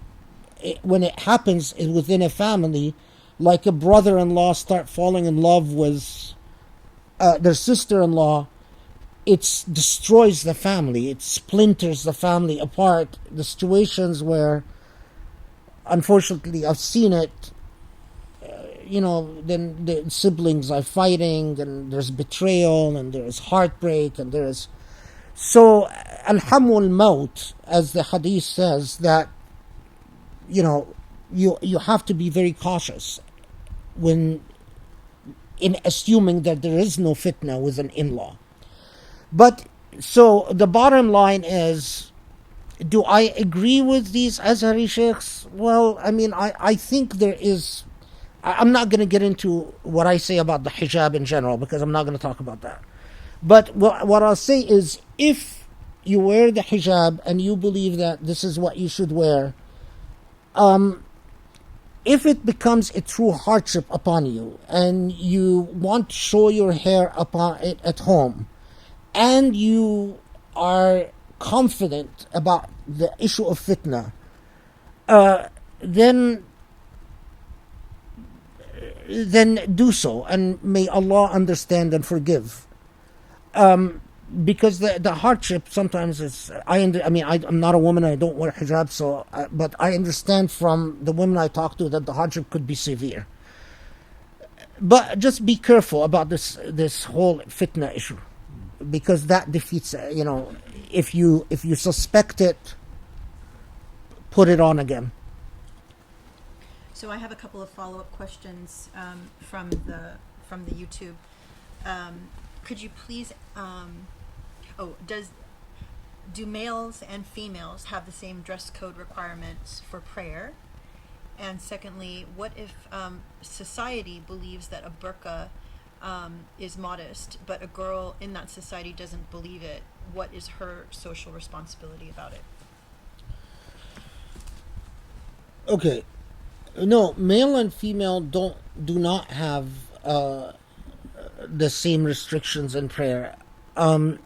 when it happens within a family, like a brother-in-law start falling in love with their sister-in-law. It destroys the family. It splinters the family apart. The situations where, unfortunately, I've seen it, then the siblings are fighting, and there's betrayal, and there's heartbreak, and there's... So, alhamul maut, as the hadith says, that, you have to be very cautious in assuming that there is no fitna with an in-law. But, so, the bottom line is, do I agree with these Azhari sheikhs? Well, I think there is... I'm not going to get into what I say about the hijab in general, because I'm not going to talk about that. But what I'll say is, if you wear the hijab and you believe that this is what you should wear, if it becomes a true hardship upon you, and you want to show your hair upon it at home, and you are confident about the issue of fitna, then do so, and may Allah understand and forgive. Because the hardship sometimes is, I'm not a woman, I don't wear hijab, so but I understand from the women I talk to that the hardship could be severe. But just be careful about this whole fitna issue, because that defeats, if you suspect it, put it on again. So I have a couple of follow-up questions from the YouTube. Could you please? Do males and females have the same dress code requirements for prayer? And secondly, what if society believes that a burqa is modest, but a girl in that society doesn't believe it? What is her social responsibility about it? Okay. No, male and female do not have the same restrictions in prayer. In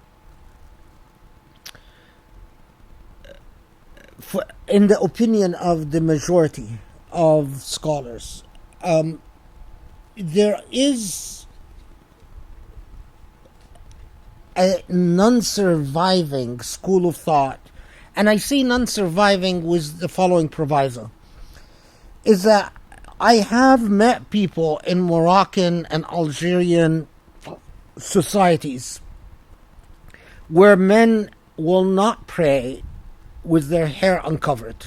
the opinion of the majority of scholars, there is a non-surviving school of thought, and I say non-surviving with the following proviso, is that I have met people in Moroccan and Algerian societies where men will not pray with their hair uncovered.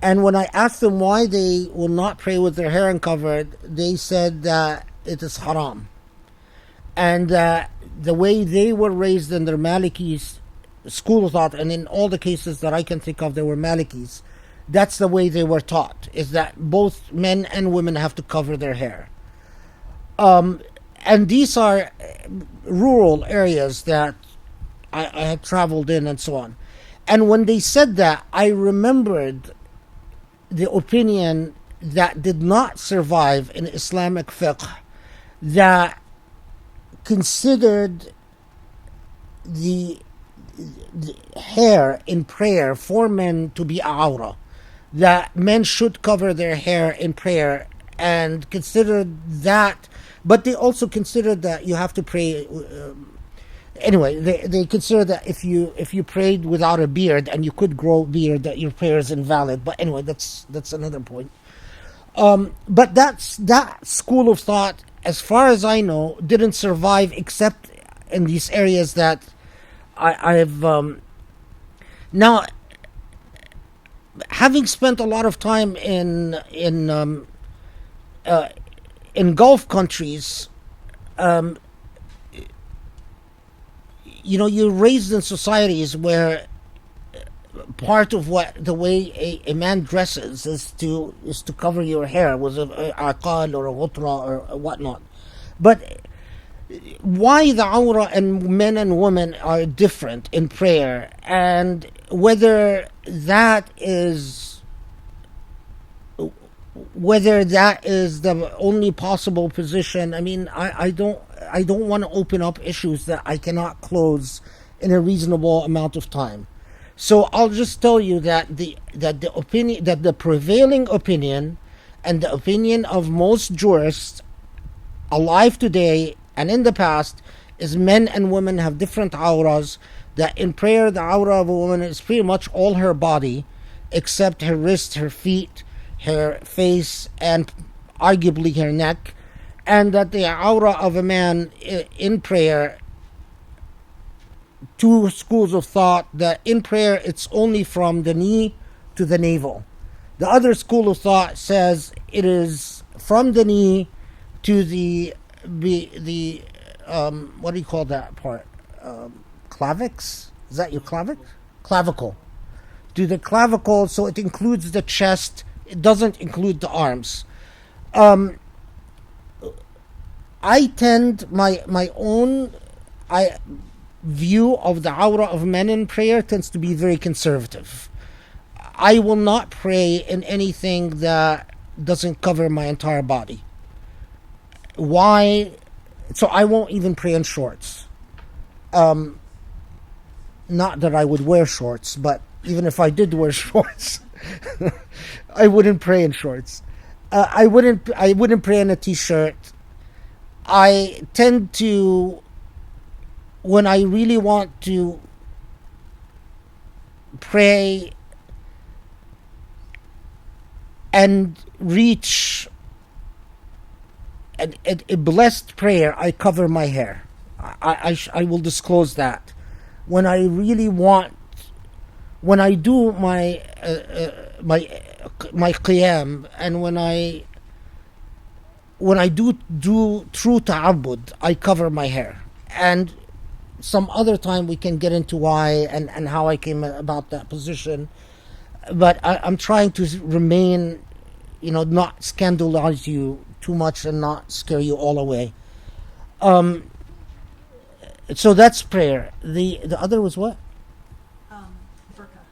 And when I asked them why they will not pray with their hair uncovered, they said that it is haram. And the way they were raised in their Maliki school of thought, and in all the cases that I can think of, they were Malikis, that's the way they were taught, is that both men and women have to cover their hair. And these are rural areas that I had traveled in and so on. And when they said that, I remembered the opinion that did not survive in Islamic fiqh, that considered the hair in prayer for men to be awra, that men should cover their hair in prayer, and considered that, but they also considered that you have to pray. Anyway, they consider that if you prayed without a beard and you could grow a beard, that your prayer is invalid. But anyway, that's another point. But that school of thought, as far as I know, didn't survive except in these areas that I've now, having spent a lot of time in Gulf countries. You're raised in societies where part of the way a man dresses is to cover your hair with a aqal or a ghutra or whatnot. But why the awra and men and women are different in prayer, and whether that is the only possible position. I mean, I don't want to open up issues that I cannot close in a reasonable amount of time. So I'll just tell you that the prevailing opinion and the opinion of most jurists alive today and in the past is men and women have different auras, that in prayer the aura of a woman is pretty much all her body except her wrist, her feet, her face, and arguably her neck, and that the aura of a man in prayer, two schools of thought, that in prayer it's only from the knee to the navel. The other school of thought says it is from the knee to the what do you call that part? Clavix? Is that your clavicle? Clavicle. To the clavicle, so it includes the chest. It doesn't include the arms. I tend my own view of the aura of men in prayer tends to be very conservative. I will not pray in anything that doesn't cover my entire body. Why? So I won't even pray in shorts. not that I would wear shorts, but even if I did wear shorts, I wouldn't pray in shorts. I wouldn't pray in a t-shirt. I tend to, when I really want to pray and reach a blessed prayer, I cover my hair. I will disclose that. When I really want, when I do my qiyam, and when I do true ta'abbud, I cover my hair. And some other time we can get into why and how I came about that position. But I'm trying to remain, not scandalize you too much and not scare you all away. So that's prayer. The other was what? Burqa.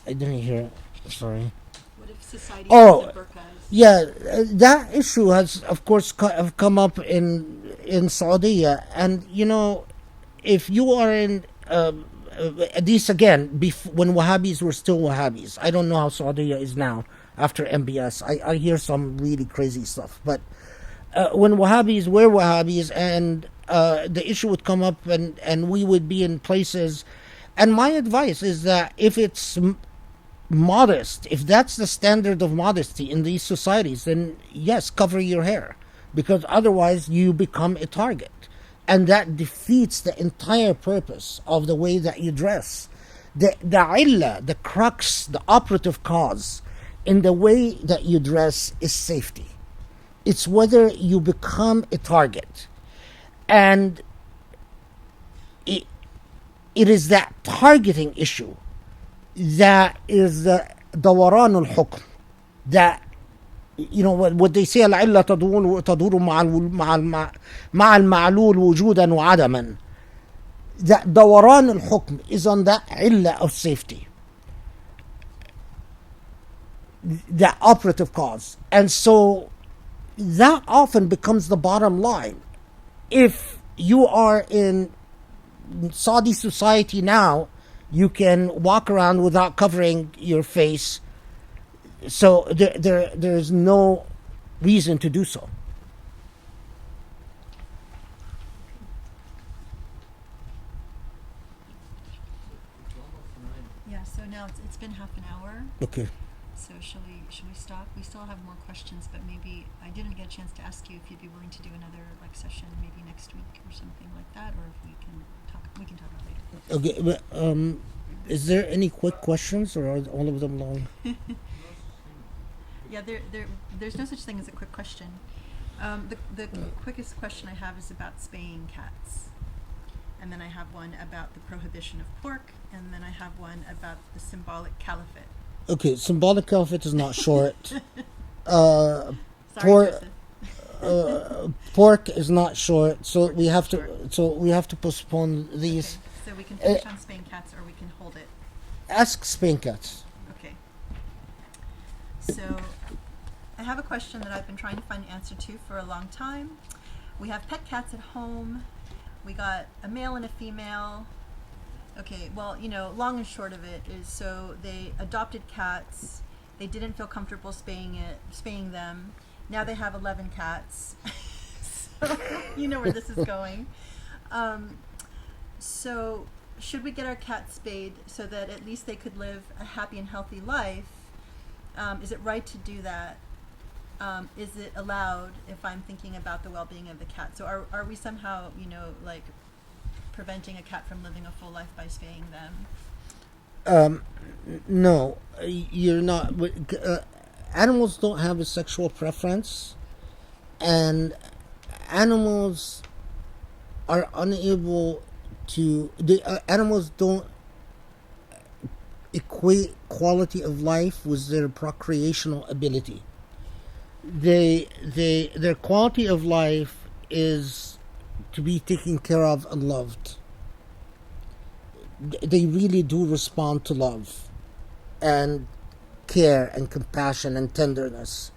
I didn't hear. Sorry. What if society Oh, has a burqa? yeah, that issue has, of course, have come up in Saudi, and if you are in these again, when Wahhabis were still Wahhabis. I don't know how Saudi is now after MBS. I hear some really crazy stuff, but when Wahhabis were Wahhabis, and the issue would come up, and we would be in places, and my advice is that if it's modest, if that's the standard of modesty in these societies, then yes, cover your hair, because otherwise you become a target, and that defeats the entire purpose of the way that you dress. The illah, the crux, the operative cause in the way that you dress is safety. It's whether you become a target, and it is that targeting issue that is the دوران الحكم, that what they say, العلة تدور مع المعلول وجودا وعدما. That دوران الحكم is on that علة of safety, the operative cause, and so that often becomes the bottom line. If you are in Saudi society now, you can walk around without covering your face, so there's no reason to do so. Yeah, so now it's been half an hour. Okay. So shall we stop? We still have more questions, but maybe I didn't get a chance to ask you if you'd be willing to do another session maybe next week or something like that, or if we can talk about it later. Okay, but is there any quick questions, or are all of them long? Yeah, there's no such thing as a quick question. The quickest question I have is about spaying cats, and then I have one about the prohibition of pork, and then I have one about the symbolic caliphate. Okay, symbolic caliphate is not short. Sorry, Pork is not short, so we have to postpone these. Okay, so we can finish on spaying cats, or we can hold it. Ask Spain cats. Okay. So I have a question that I've been trying to find an answer to for a long time. We have pet cats at home. We got a male and a female. Okay, well, long and short of it is, so they adopted cats. They didn't feel comfortable spaying them. Now they have 11 cats. So you know where this is going. So should we get our cats spayed so that at least they could live a happy and healthy life? Is it right to do that? Is it allowed if I'm thinking about the well-being of the cat? So are we somehow, preventing a cat from living a full life by spaying them? No, you're not. Animals don't have a sexual preference, and animals are unable to. Animals don't equate quality of life with their procreational ability. Their quality of life is to be taken care of and loved. They really do respond to love and care and compassion and tenderness.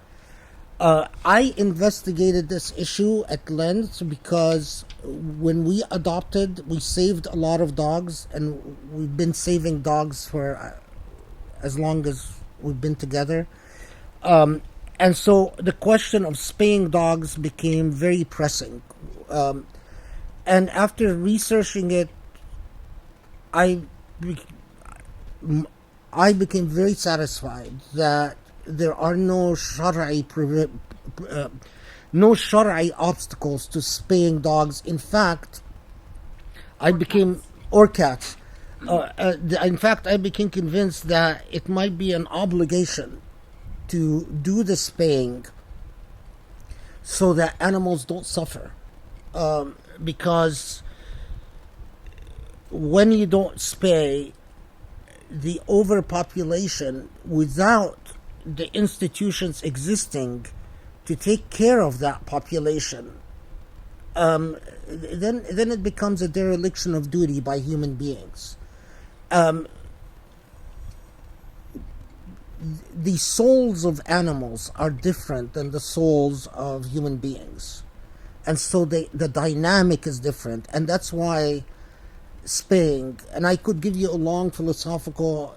I investigated this issue at length because when we adopted, we saved a lot of dogs, and we've been saving dogs for as long as we've been together. And so the question of spaying dogs became very pressing. And after researching it, I became very satisfied that there are no shari'i obstacles to spaying dogs. In fact, I became or cats. In fact, I became convinced that it might be an obligation to do the spaying so that animals don't suffer. Because when you don't spay, the overpopulation, without the institutions existing to take care of that population, then it becomes a dereliction of duty by human beings. The souls of animals are different than the souls of human beings, and so the dynamic is different, and that's why spaying, and I could give you a long philosophical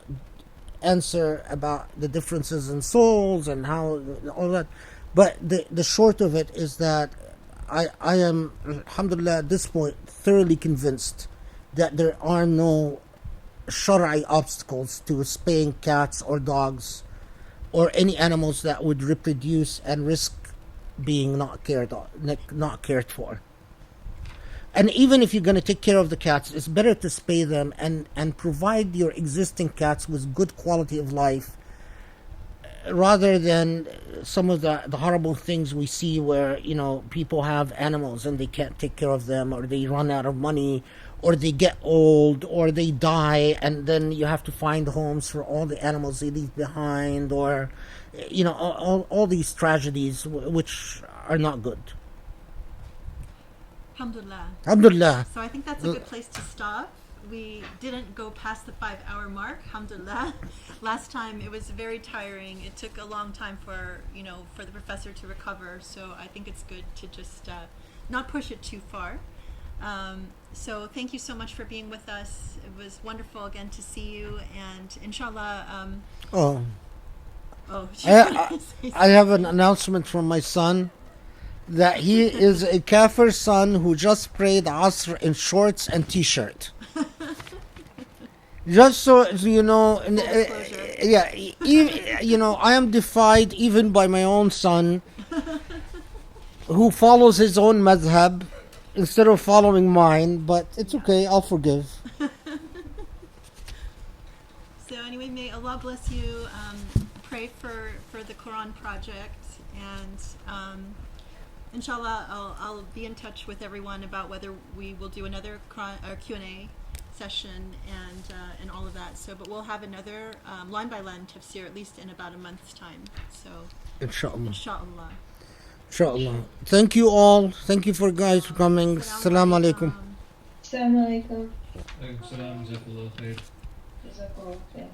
answer about the differences in souls and how all that, but the short of it is that I am, alhamdulillah, at this point thoroughly convinced that there are no shari'i obstacles to spaying cats or dogs or any animals that would reproduce and risk being not cared for. And even if you're going to take care of the cats, it's better to spay them and provide your existing cats with good quality of life, rather than some of the horrible things we see where, people have animals and they can't take care of them, or they run out of money, or they get old, or they die, and then you have to find homes for all the animals they leave behind, or, all these tragedies which are not good. Alhamdulillah. Alhamdulillah. So I think that's a good place to stop. We didn't go past the 5-hour mark, alhamdulillah. Last time it was very tiring. It took a long time for the professor to recover. So I think it's good to just not push it too far. So thank you so much for being with us. It was wonderful again to see you, and inshallah. I have an announcement from my son that he is a kafir son who just prayed Asr in shorts and t-shirt. Just so you know, I am defied even by my own son, who follows his own madhab instead of following mine, but it's okay, I'll forgive. So anyway, may Allah bless you. Pray for the Quran project, and inshallah, I'll be in touch with everyone about whether we will do another Q&A session and all of that. So, but we'll have another line by line tafsir at least in about a month's time. So, inshallah. Inshallah. Thank you all. Thank you for guys for coming. Assalamu alaikum. Assalamu alaikum. Alaikum salam, jazakallah khair. Jazakallah khair.